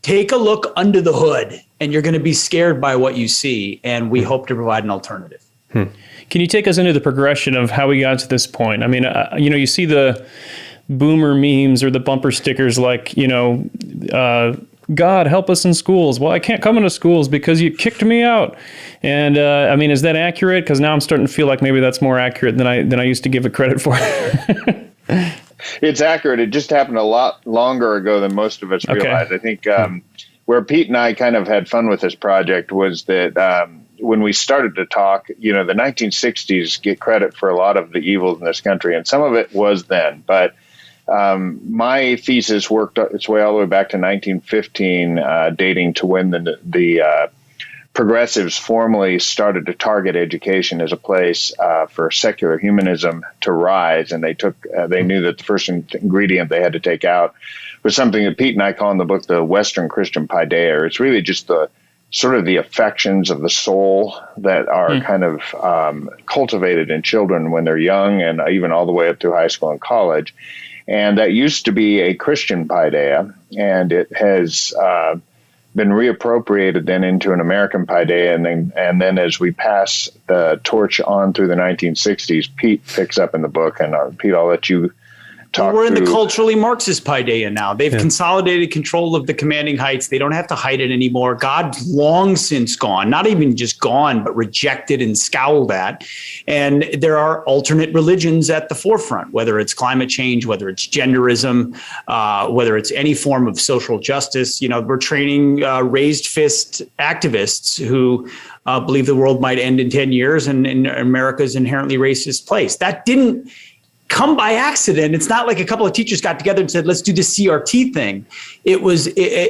Take a look under the hood, and you're going to be scared by what you see. And we hope to provide an alternative. Can you take us into the progression of how we got to this point? I mean, you see the boomer memes or the bumper stickers like, God help us in schools. Well, I can't come into schools because you kicked me out. And is that accurate? Because now I'm starting to feel like maybe that's more accurate than I used to give it credit for. It's accurate. It just happened a lot longer ago than most of us realized. I think where Pete and I kind of had fun with this project was that when we started to talk, the 1960s get credit for a lot of the evils in this country, and some of it was then. But my thesis worked its way all the way back to 1915, dating to when the progressives formally started to target education as a place for secular humanism to rise, and they knew that the first ingredient they had to take out was something that Pete and I call in the book the Western Christian paideia. It's really just the sort of the affections of the soul that are kind of cultivated in children when they're young, and even all the way up through high school and college. And that used to be a Christian paideia, and it has been reappropriated then into an American paideia, and then as we pass the torch on through the 1960s, Pete picks up in the book, and Pete, I'll let you talk. We're in the culturally Marxist paideia now. They've consolidated control of the commanding heights. They don't have to hide it anymore. God's long since gone, not even just gone, but rejected and scowled at. And there are alternate religions at the forefront, whether it's climate change, whether it's genderism, whether it's any form of social justice. We're training raised fist activists who believe the world might end in 10 years and America's inherently racist place. That didn't come by accident. It's not like a couple of teachers got together and said, let's do the CRT thing.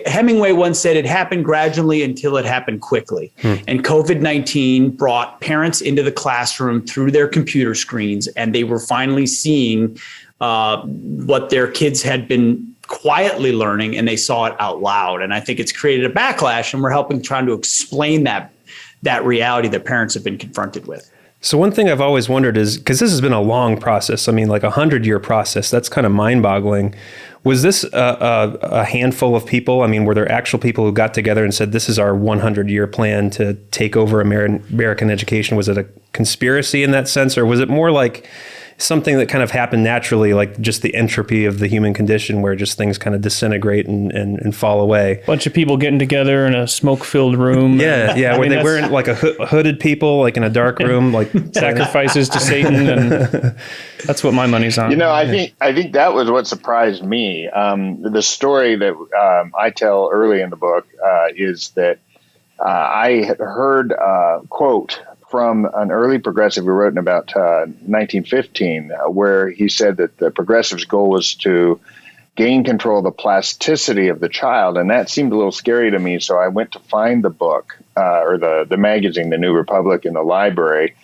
Hemingway once said it happened gradually until it happened quickly. And COVID-19 brought parents into the classroom through their computer screens, and they were finally seeing what their kids had been quietly learning, and they saw it out loud. And I think it's created a backlash, and we're trying to explain that reality that parents have been confronted with. So one thing I've always wondered is, because this has been a long process, I mean, like 100-year process, that's kind of mind-boggling. Was this a handful of people? I mean, were there actual people who got together and said, this is our 100-year plan to take over American education? Was it a conspiracy in that sense, or was it more like something that kind of happened naturally, like just the entropy of the human condition where just things kind of disintegrate and fall away? Bunch of people getting together in a smoke-filled room. Yeah, where they weren't like hooded people, like in a dark room, like sacrifices to Satan, and that's what my money's on. I think that was what surprised me. The story that I tell early in the book is that I had heard quote from an early progressive who wrote in about 1915, where he said that the progressive's goal was to gain control of the plasticity of the child. And that seemed a little scary to me. So I went to find the book or the magazine, The New Republic, in the library.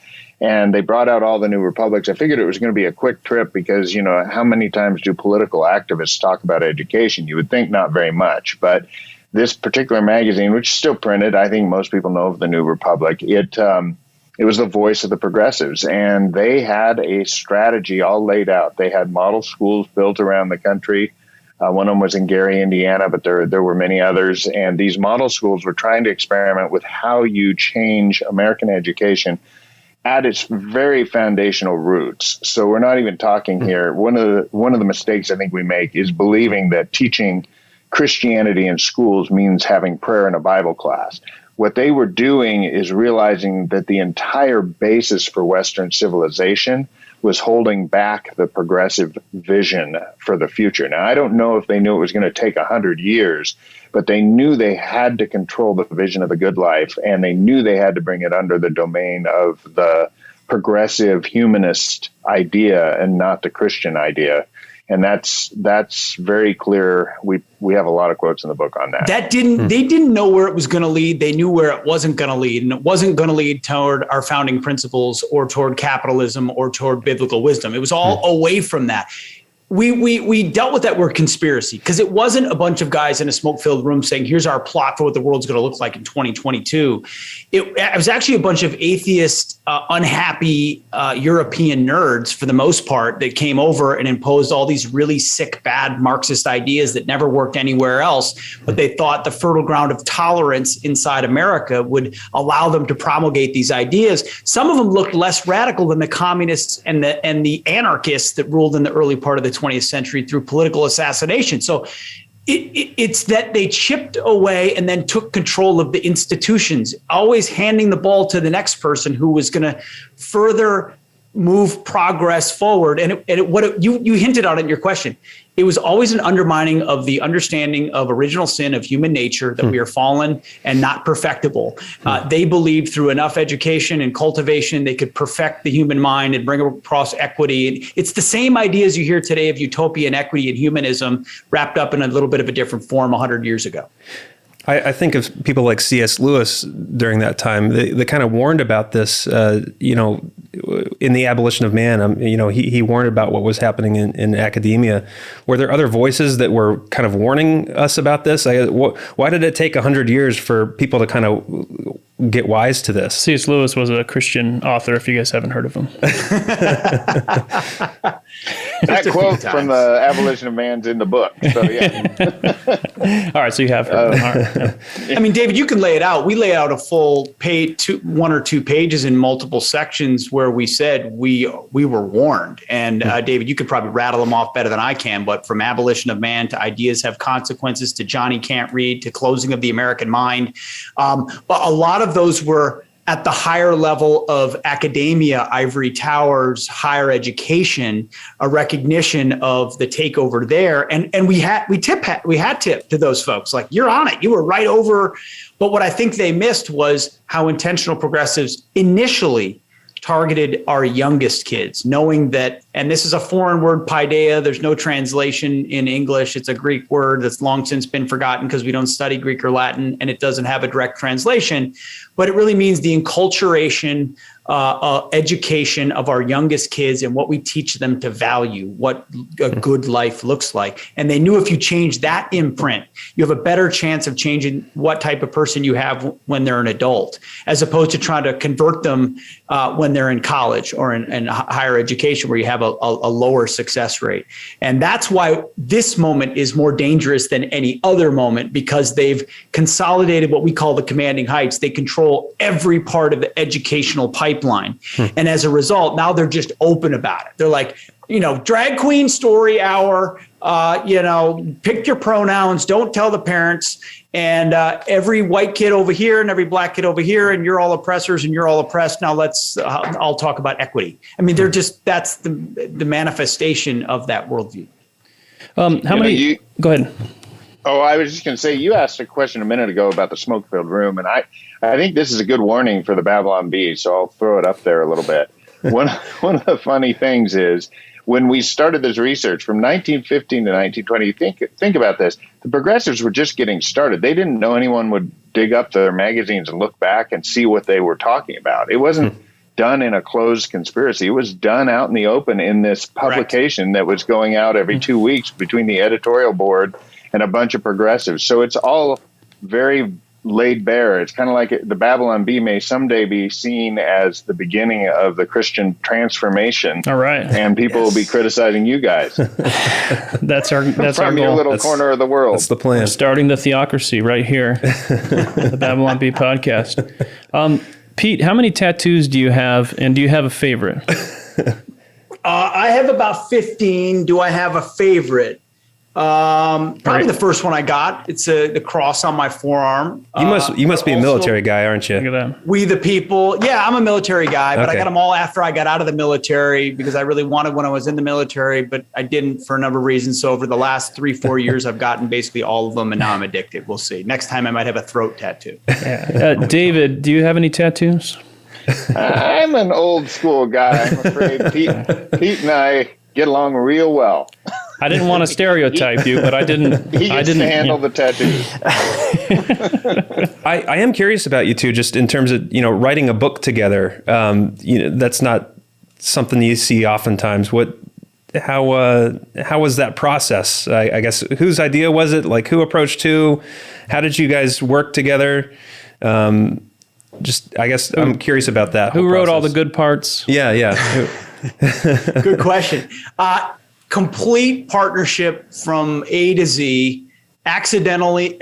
And they brought out all the New Republics. I figured it was going to be a quick trip because, how many times do political activists talk about education? You would think not very much. But this particular magazine, which is still printed, I think most people know of the New Republic, it was the voice of the progressives, and they had a strategy all laid out. They had model schools built around the country. One of them was in Gary, Indiana, but there were many others. And these model schools were trying to experiment with how you change American education at its very foundational roots. So we're not even talking here. One of the mistakes I think we make is believing that teaching Christianity in schools means having prayer in a Bible class. What they were doing is realizing that the entire basis for Western civilization was holding back the progressive vision for the future. Now, I don't know if they knew it was going to take 100 years, but they knew they had to control the vision of the good life, and they knew they had to bring it under the domain of the progressive humanist idea and not the Christian idea. And that's very clear. We have a lot of quotes in the book on that. They didn't know where it was going to lead. They knew where it wasn't going to lead, and it wasn't going to lead toward our founding principles or toward capitalism or toward biblical wisdom. It was all away from that. We dealt with that word conspiracy because it wasn't a bunch of guys in a smoke-filled room saying, here's our plot for what the world's going to look like in 2022. It was actually a bunch of atheist, unhappy European nerds, for the most part, that came over and imposed all these really sick, bad Marxist ideas that never worked anywhere else. But they thought the fertile ground of tolerance inside America would allow them to promulgate these ideas. Some of them looked less radical than the communists and the anarchists that ruled in the early part of the 20th century through political assassination. So it's that they chipped away and then took control of the institutions, always handing the ball to the next person who was going to further move progress forward. And you hinted on it in your question. It was always an undermining of the understanding of original sin of human nature, that we are fallen and not perfectible. They believed through enough education and cultivation, they could perfect the human mind and bring across equity. It's the same ideas you hear today of utopia and equity and humanism wrapped up in a little bit of a different form 100 years ago. I think of people like C.S. Lewis during that time. They kind of warned about this, in the Abolition of Man. He warned about what was happening in academia. Were there other voices that were kind of warning us about this? Why did it take 100 years for people to kind of get wise to this? C.S. Lewis was a Christian author, if you guys haven't heard of him. That quote from the Abolition of Man's in the book. So, yeah. All right, so you have heard of him. All right. I mean, David, you can lay it out. We lay out a full page, 1 or 2 pages in multiple sections where we said we were warned. And David, you could probably rattle them off better than I can. But from Abolition of Man to Ideas Have Consequences to Johnny Can't Read to Closing of the American Mind. But a lot of those were at the higher level of academia, ivory towers, higher education, a recognition of the takeover there. And we had tip to those folks, like, you're on it. You were right over. But what I think they missed was how intentional progressives initially targeted our youngest kids, knowing that, and this is a foreign word, paideia, there's no translation in English. It's a Greek word that's long since been forgotten because we don't study Greek or Latin, and it doesn't have a direct translation. But it really means the enculturation, education of our youngest kids and what we teach them to value, what a good life looks like. And they knew if you change that imprint, you have a better chance of changing what type of person you have when they're an adult, as opposed to trying to convert them when they're in college or in higher education, where you have a lower success rate. And that's why this moment is more dangerous than any other moment, because they've consolidated what we call the commanding heights. They control every part of the educational pipeline. And as a result, now they're just open about it. They're like, drag queen story hour, pick your pronouns, don't tell the parents, and every white kid over here and every black kid over here, and you're all oppressors and you're all oppressed. Now let's all talk about equity. I mean, that's the manifestation of that worldview. Go ahead. Oh, I was just going to say, you asked a question a minute ago about the smoke-filled room, and I think this is a good warning for the Babylon Bee, so I'll throw it up there a little bit. One of the funny things is, when we started this research from 1915 to 1920, think about this. The progressives were just getting started. They didn't know anyone would dig up their magazines and look back and see what they were talking about. It wasn't done in a closed conspiracy. It was done out in the open in this publication that was going out every 2 weeks between the editorial board and a bunch of progressives. So it's all very laid bare. It's kind of like the Babylon Bee may someday be seen as the beginning of the Christian transformation. All right. And people will be criticizing you guys. That's our from your goal. little corner of the world. That's the plan. We're starting the theocracy right here. The Babylon Bee podcast. Pete, how many tattoos do you have, and do you have a favorite? I have about 15. Do I have a favorite? Probably the first one I got. It's the cross on my forearm. You must be a military guy, aren't you? Look at that. We the people. Yeah, I'm a military guy, but I Okay. got them all after I got out of the military because I really wanted when I was in the military, but I didn't for a number of reasons. So over the last 3-4 years, I've gotten basically all of them, and now I'm addicted. We'll see. Next time I might have a throat tattoo. David, do you have any tattoos? I'm an old school guy, I'm afraid. Pete and I get along real well. I didn't want to stereotype you, but I didn't. He gets to handle the tattoos. I am curious about you two, just in terms of writing a book together. That's not something you see oftentimes. How was that process? I guess whose idea was it? Like, who approached who? How did you guys work together? I guess I'm curious about that. Who wrote all the good parts? Yeah. Good question. Complete partnership from A to Z. Accidentally,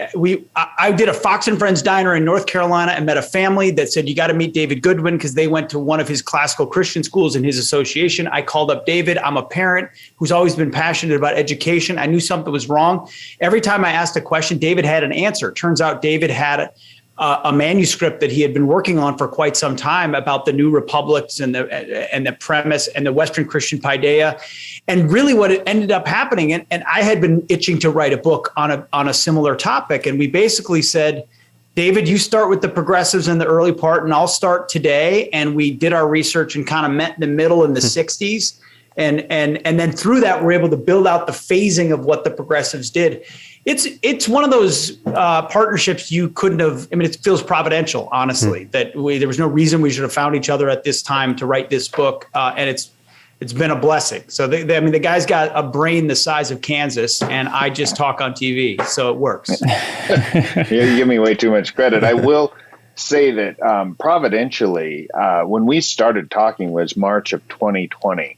I did a Fox and Friends diner in North Carolina and met a family that said, you got to meet David Goodwin because they went to one of his classical Christian schools in his association. I called up David. I'm a parent who's always been passionate about education. I knew something was wrong. Every time I asked a question, David had an answer. Turns out David had a manuscript that he had been working on for quite some time about the new republics and the premise and the Western Christian paideia. And really what it ended up happening, and I had been itching to write a book on a similar topic. And we basically said, David, you start with the progressives in the early part, and I'll start today. And we did our research and kind of met in the middle in the 60s. And then through that, we're able to build out the phasing of what the progressives did. It's one of those partnerships you couldn't have. I mean, it feels providential, honestly, that there was no reason we should have found each other at this time to write this book, and it's been a blessing. So the guy's got a brain the size of Kansas, and I just talk on TV, so it works. You give me way too much credit. I will say that providentially, when we started talking was March of 2020.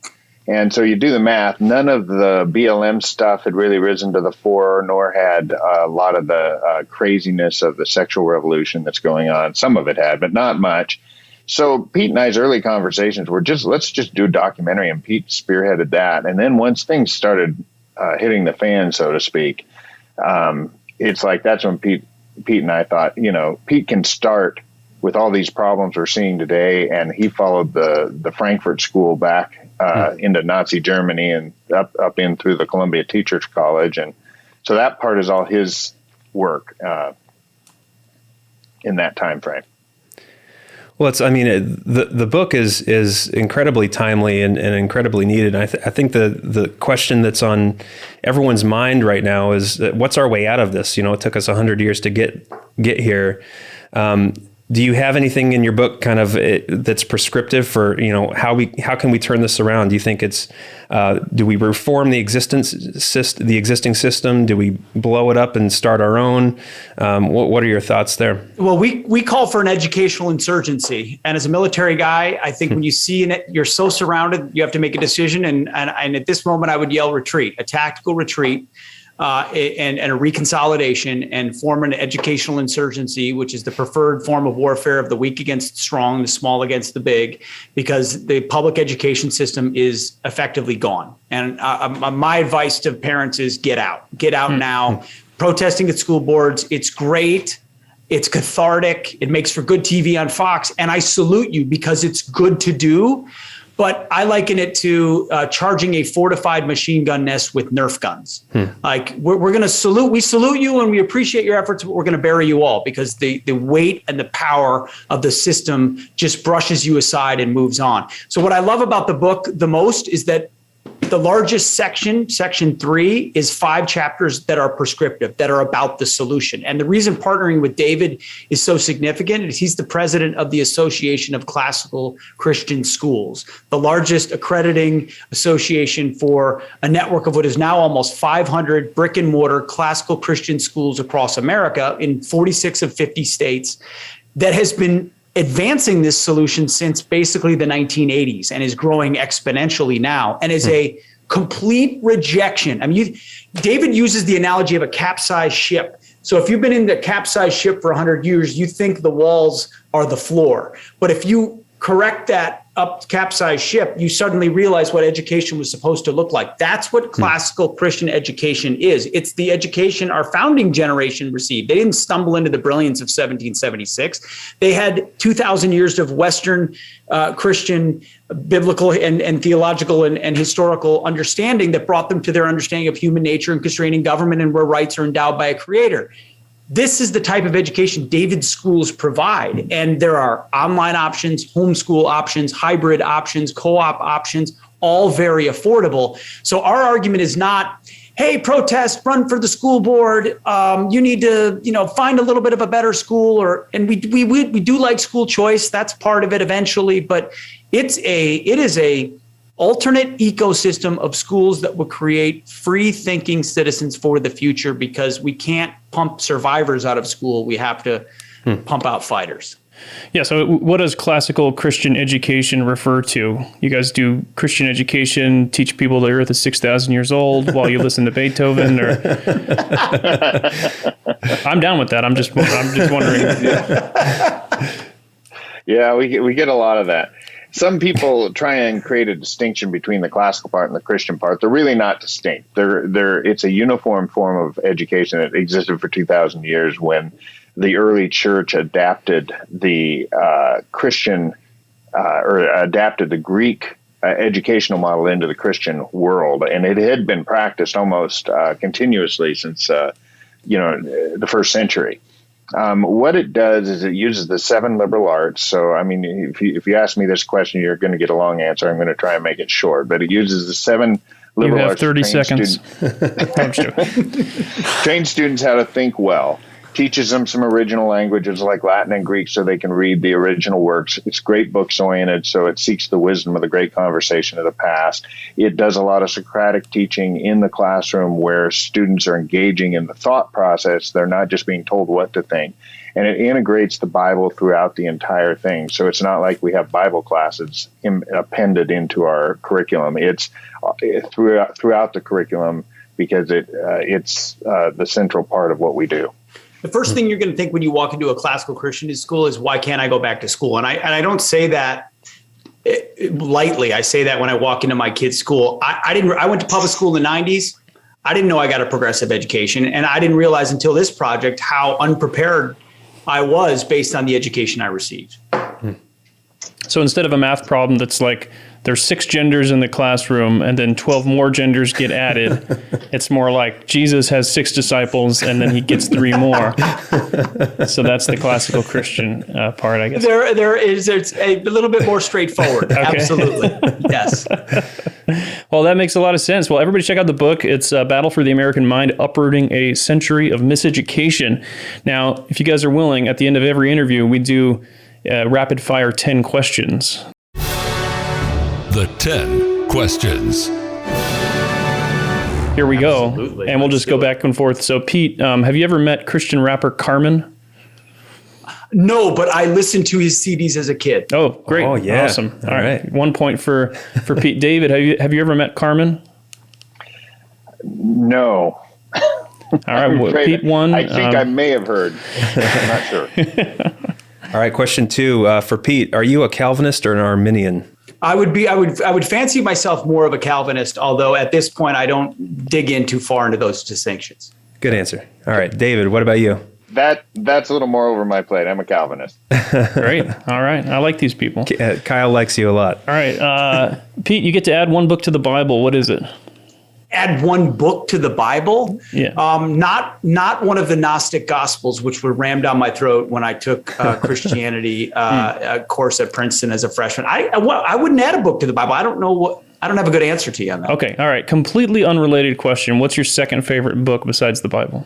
And so you do the math, none of the BLM stuff had really risen to the fore, nor had a lot of the craziness of the sexual revolution that's going on. Some of it had, but not much. So Pete and I's early conversations were let's just do a documentary, and Pete spearheaded that. And then once things started hitting the fan, so to speak, it's like that's when Pete and I thought, Pete can start with all these problems we're seeing today. And he followed the Frankfurt School back into Nazi Germany and up in through the Columbia Teachers College. And so that part is all his work in that time frame. Well, the book is incredibly timely and incredibly needed. And I think the question that's on everyone's mind right now is what's our way out of this? It took us 100 years to get here. Do you have anything in your book kind of that's prescriptive for, how can we turn this around? Do you think it's, do we reform the existing system? Do we blow it up and start our own? What are your thoughts there? Well, we call for an educational insurgency. And as a military guy, I think when you see it, you're so surrounded, you have to make a decision. And at this moment, I would yell retreat, a tactical retreat. And a reconsolidation, and form an educational insurgency, which is the preferred form of warfare of the weak against the strong, the small against the big, because the public education system is effectively gone. And my advice to parents is get out now. Protesting at school boards, it's great. It's cathartic. It makes for good TV on Fox. And I salute you because it's good to do. But I liken it to charging a fortified machine gun nest with Nerf guns. Like we're going to salute. We salute you and we appreciate your efforts, but we're going to bury you all because the weight and the power of the system just brushes you aside and moves on. So what I love about the book the most is that the largest section 3, is 5 chapters that are prescriptive, that are about the solution. And the reason partnering with David is so significant is he's the president of the Association of Classical Christian Schools, the largest accrediting association for a network of what is now almost 500 brick and mortar classical Christian schools across America in 46 of 50 states, that has been advancing this solution since basically the 1980s and is growing exponentially now, and is a complete rejection. I mean, David uses the analogy of a capsized ship. So if you've been in the capsized ship for 100 years, you think the walls are the floor. But if you correct that up capsized ship, you suddenly realize what education was supposed to look like. That's what classical Christian education is. It's the education our founding generation received. They didn't stumble into the brilliance of 1776. They had 2,000 years of Western Christian biblical and theological and historical understanding that brought them to their understanding of human nature and constraining government and where rights are endowed by a creator. This is the type of education David's schools provide. And there are online options, homeschool options, hybrid options, co-op options, all very affordable. So our argument is not, hey, protest, run for the school board. You need to, find a little bit of a better school, and we do like school choice. That's part of it eventually, but it is a alternate ecosystem of schools that will create free thinking citizens for the future, because we can't pump survivors out of school. We have to pump out fighters. Yeah. So what does classical Christian education refer to? You guys do Christian education, teach people the earth is 6,000 years old while you listen to Beethoven, or I'm down with that. I'm just wondering. Yeah, we get a lot of that. Some people try and create a distinction between the classical part and the Christian part. They're really not distinct. It's a uniform form of education that existed for 2,000 years when the early church adapted the Christian or adapted the Greek educational model into the Christian world, and it had been practiced almost continuously since the first century. What it does is it uses the 7 liberal arts. So, I mean, if you ask me this question, you're going to get a long answer. I'm going to try and make it short, but it uses the 7 liberal arts. You have 30 seconds. Train students how to think well. Teaches them some original languages like Latin and Greek so they can read the original works. It's great books oriented, so it seeks the wisdom of the great conversation of the past. It does a lot of Socratic teaching in the classroom where students are engaging in the thought process. They're not just being told what to think. And it integrates the Bible throughout the entire thing. So it's not like we have Bible classes appended into our curriculum. It's throughout the curriculum because it's the central part of what we do. The first thing you're going to think when you walk into a classical Christian school is, why can't I go back to school? And I don't say that lightly. I say that when I walk into my kid's school. I went to public school in the 90s. I didn't know I got a progressive education. And I didn't realize until this project how unprepared I was based on the education I received. So instead of a math problem that's like there's 6 genders in the classroom and then 12 more genders get added, it's more like Jesus has 6 disciples and then he gets 3 more. So that's the classical Christian part, I guess. It's a little bit more straightforward. Okay. Absolutely. Yes. Well, that makes a lot of sense. Well, everybody check out the book. It's Battle for the American Mind, Uprooting a Century of Miseducation. Now, if you guys are willing, at the end of every interview, we do rapid fire 10 questions. The 10 questions. Here we go. Absolutely. And we'll just go back and forth. So, Pete, have you ever met Christian rapper Carmen? No, but I listened to his CDs as a kid. Oh, great. Oh, yeah. Awesome. All right. 1 point for Pete. David, have you ever met Carmen? No. All right. Well, Pete won. I think I may have heard. I'm not sure. All right. Question 2 for Pete. Are you a Calvinist or an Armenian? I would fancy myself more of a Calvinist, although at this point I don't dig in too far into those distinctions. Good answer. All right, David, what about you? That's a little more over my plate. I'm a Calvinist. Great. All right. I like these people. Kyle likes you a lot. All right. Pete, you get to add 1 book to the Bible. What is it? Add 1 book to the Bible? Yeah. Not one of the Gnostic Gospels, which were rammed down my throat when I took Christianity a course at Princeton as a freshman. I wouldn't add a book to the Bible. I don't have a good answer to you on that. Okay. All right. Completely unrelated question. What's your second favorite book besides the Bible?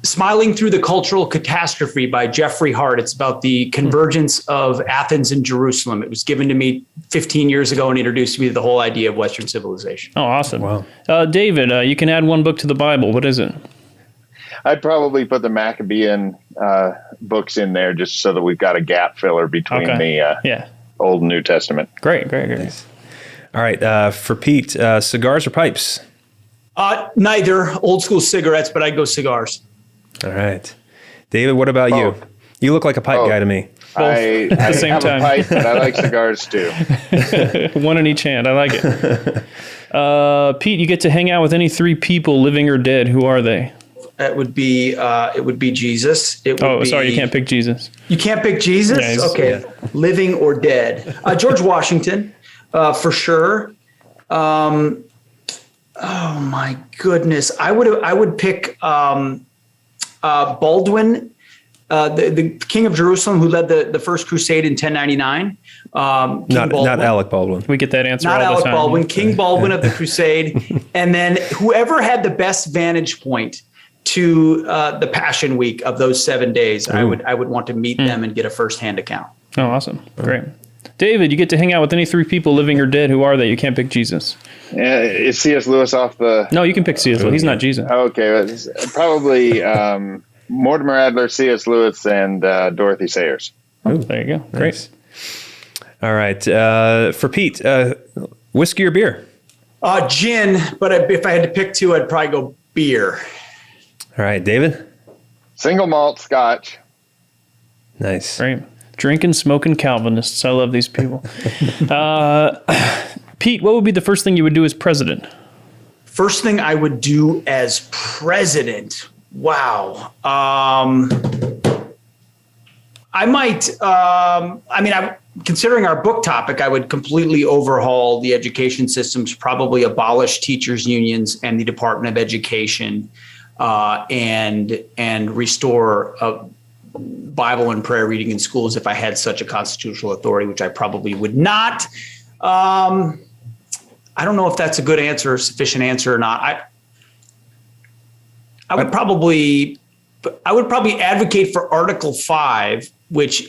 Smiling Through the Cultural Catastrophe by Jeffrey Hart. It's about the convergence of Athens and Jerusalem. It was given to me 15 years ago and introduced me to the whole idea of Western civilization. Oh, awesome. Wow. David, you can add 1 book to the Bible. What is it? I'd probably put the Maccabean books in there just so that we've got a gap filler between the Old and New Testament. Great. Nice. All right. For Pete, cigars or pipes? Neither. Old school cigarettes, but I'd go cigars. All right. David, what about you? You look like a pipe guy to me. I at the same have time. a pipe, but I like cigars too. 1 in each hand. I like it. Pete, you get to hang out with any 3 people, living or dead. Who are they? It would be Jesus. Sorry, you can't pick Jesus. You can't pick Jesus? Yeah, okay. Yeah. Living or dead. George Washington, for sure. Oh my goodness. I would pick Baldwin, the King of Jerusalem, who led the first crusade in 1099. Not Alec Baldwin. We get that answer not all Alec the time. Baldwin, King Baldwin of the crusade. And then whoever had the best vantage point to the Passion Week of those 7 days, I would want to meet them and get a firsthand account. Oh, awesome. Great. David, you get to hang out with any 3 people, living or dead. Who are they? You can't pick Jesus. Is C.S. Lewis off the... No, you can pick C.S. Lewis. He's not Jesus. Okay. Probably Mortimer Adler, C.S. Lewis, and Dorothy Sayers. Oh, there you go. Great. Nice. All right. For Pete, whiskey or beer? Gin, but if I had to pick 2, I'd probably go beer. All right. David? Single malt Scotch. Nice. Great. Drinking, smoking Calvinists. I love these people. Pete, what would be the first thing you would do as president? First thing I would do as president. Wow. I might, considering our book topic, I would completely overhaul the education systems, probably abolish teachers' unions and the Department of Education, and restore Bible and prayer reading in schools if I had such a constitutional authority, which I probably would not. I don't know if that's a good answer, or sufficient answer or not. I would probably advocate for Article 5, which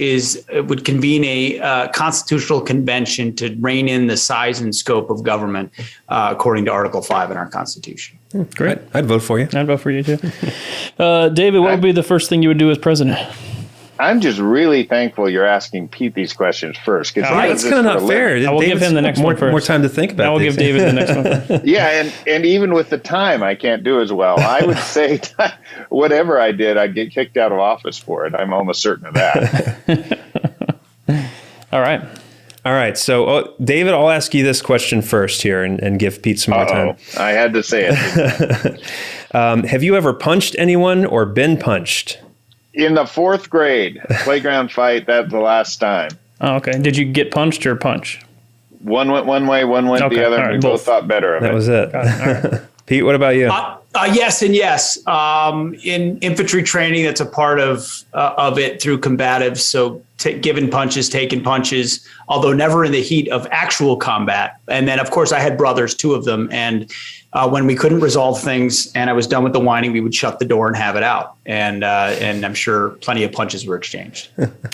would convene a constitutional convention to rein in the size and scope of government, according to Article 5 in our Constitution. Great. I'd vote for you. I'd vote for you too. David, what would be the first thing you would do as president? I'm just really thankful you're asking Pete these questions first. It's kind of not fair. I will give him the next one first. More time to think about it. I will give David the next one first. Yeah, and even with the time, I can't do as well. I would say whatever I did, I'd get kicked out of office for it. I'm almost certain of that. All right. So, David, I'll ask you this question first here and give Pete some more time. I had to say it. Have you ever punched anyone or been punched? In the 4th grade, playground fight, that's the last time. Oh, okay. Did you get punched or punch? One went one way, one went the other, and we both thought better of it. That was it. All right. Pete, what about you? Yes and yes. In infantry training, that's a part of it through combatives. So given punches, taken punches, although never in the heat of actual combat. And then, of course, I had brothers, 2 of them. And when we couldn't resolve things and I was done with the whining, we would shut the door and have it out. And I'm sure plenty of punches were exchanged.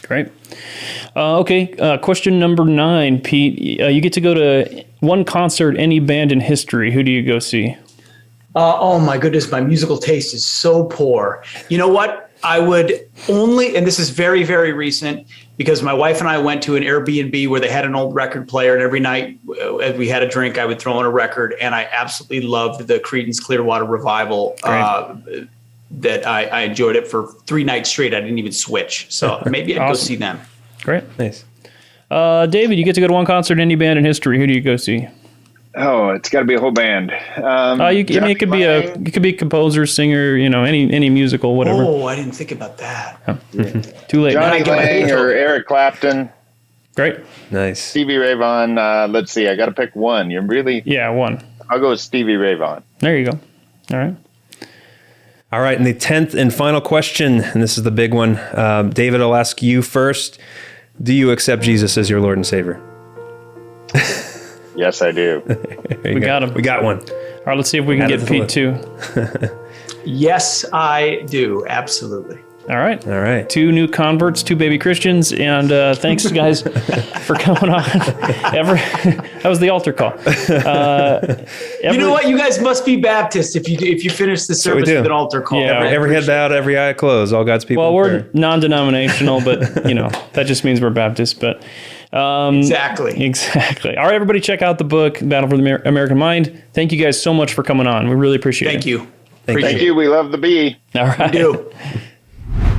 Great. Okay. Question number 9, Pete. You get to go to one concert, any band in history. Who do you go see? Oh my goodness, my musical taste is so poor. You know what? I would only, and this is very, very recent, because my wife and I went to an Airbnb where they had an old record player, and every night as we had a drink, I would throw in a record, and I absolutely loved the Creedence Clearwater Revival. That I enjoyed it for 3 nights straight. I didn't even switch. So maybe I'd go see them. Great. Nice. David, you get to go to one concert, any band in history. Who do you go see? Oh, it's got to be a whole band. It could be a composer, singer, any musical, whatever. Oh, I didn't think about that. Oh. Too late. Johnny Lang or Eric Clapton. Great. Nice. Stevie Ray Vaughan. Let's see. I got to pick one. You really? Yeah, one. I'll go with Stevie Ray Vaughan. There you go. All right. All right. And the 10th and final question, and this is the big one. David, I'll ask you first. Do you accept Jesus as your Lord and Savior? Yes, I do. We got him. We got one. All right, let's see if we can get Pete too. Yes, I do. Absolutely. All right. 2 new converts, 2 baby Christians, and thanks, guys, for coming on. That was the altar call. You know what? You guys must be Baptist if you finish the service with an altar call. Yeah, every head bowed, every eye closed, all God's people. Well, we're non-denominational, but that just means we're Baptist. But Exactly. All right, everybody, check out the book, Battle for the American Mind. Thank you guys so much for coming on. We really appreciate it. Thank you. Thank you. We love the bee. All right. We do.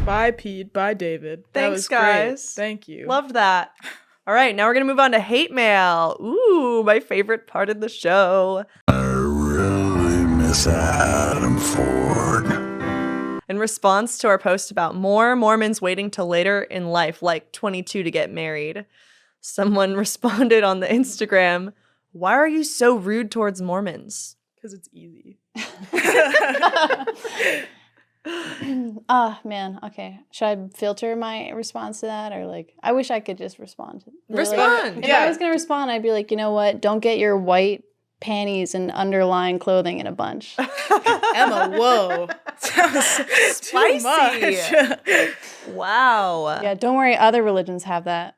Bye, Pete. Bye, David. That Thanks, was great. guys. Thank you. Loved that. All right, now we're going to move on to hate mail. Ooh, my favorite part of the show. I really miss Adam Ford. In response to our post about more Mormons waiting till later in life, like 22 to get married, someone responded on the Instagram, "Why are you so rude towards Mormons?" Because it's easy. Man. Okay. Should I filter my response to that, or I wish I could just respond. Respond. If I was gonna respond, I'd be like, you know what? Don't get your white panties and underlying clothing in a bunch. Emma, whoa. Sounds too much. Wow. Yeah, don't worry. Other religions have that.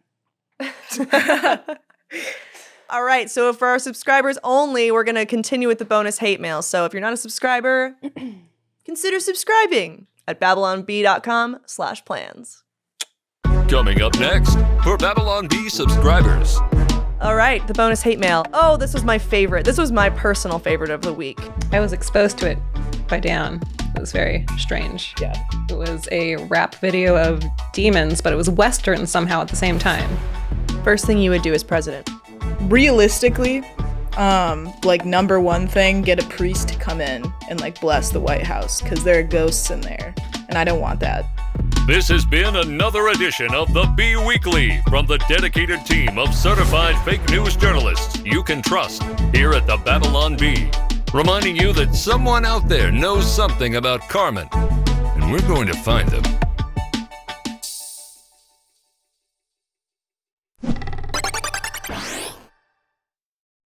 All right, so for our subscribers only, we're going to continue with the bonus hate mail. So if you're not a subscriber, consider subscribing at babylonbee.com/plans. Coming up next for Babylon Bee subscribers. All right, the bonus hate mail. Oh, this was my favorite. This was my personal favorite of the week. I was exposed to it by Dan. It was very strange. Yeah. It was a rap video of demons, but it was Western somehow at the same time. First thing you would do as president? Realistically, number one thing, get a priest to come in and bless the White House, because there are ghosts in there, and I don't want that. This has been another edition of the Bee Weekly from the dedicated team of certified fake news journalists you can trust here at the Babylon Bee. Reminding you that someone out there knows something about Carmen, and we're going to find them.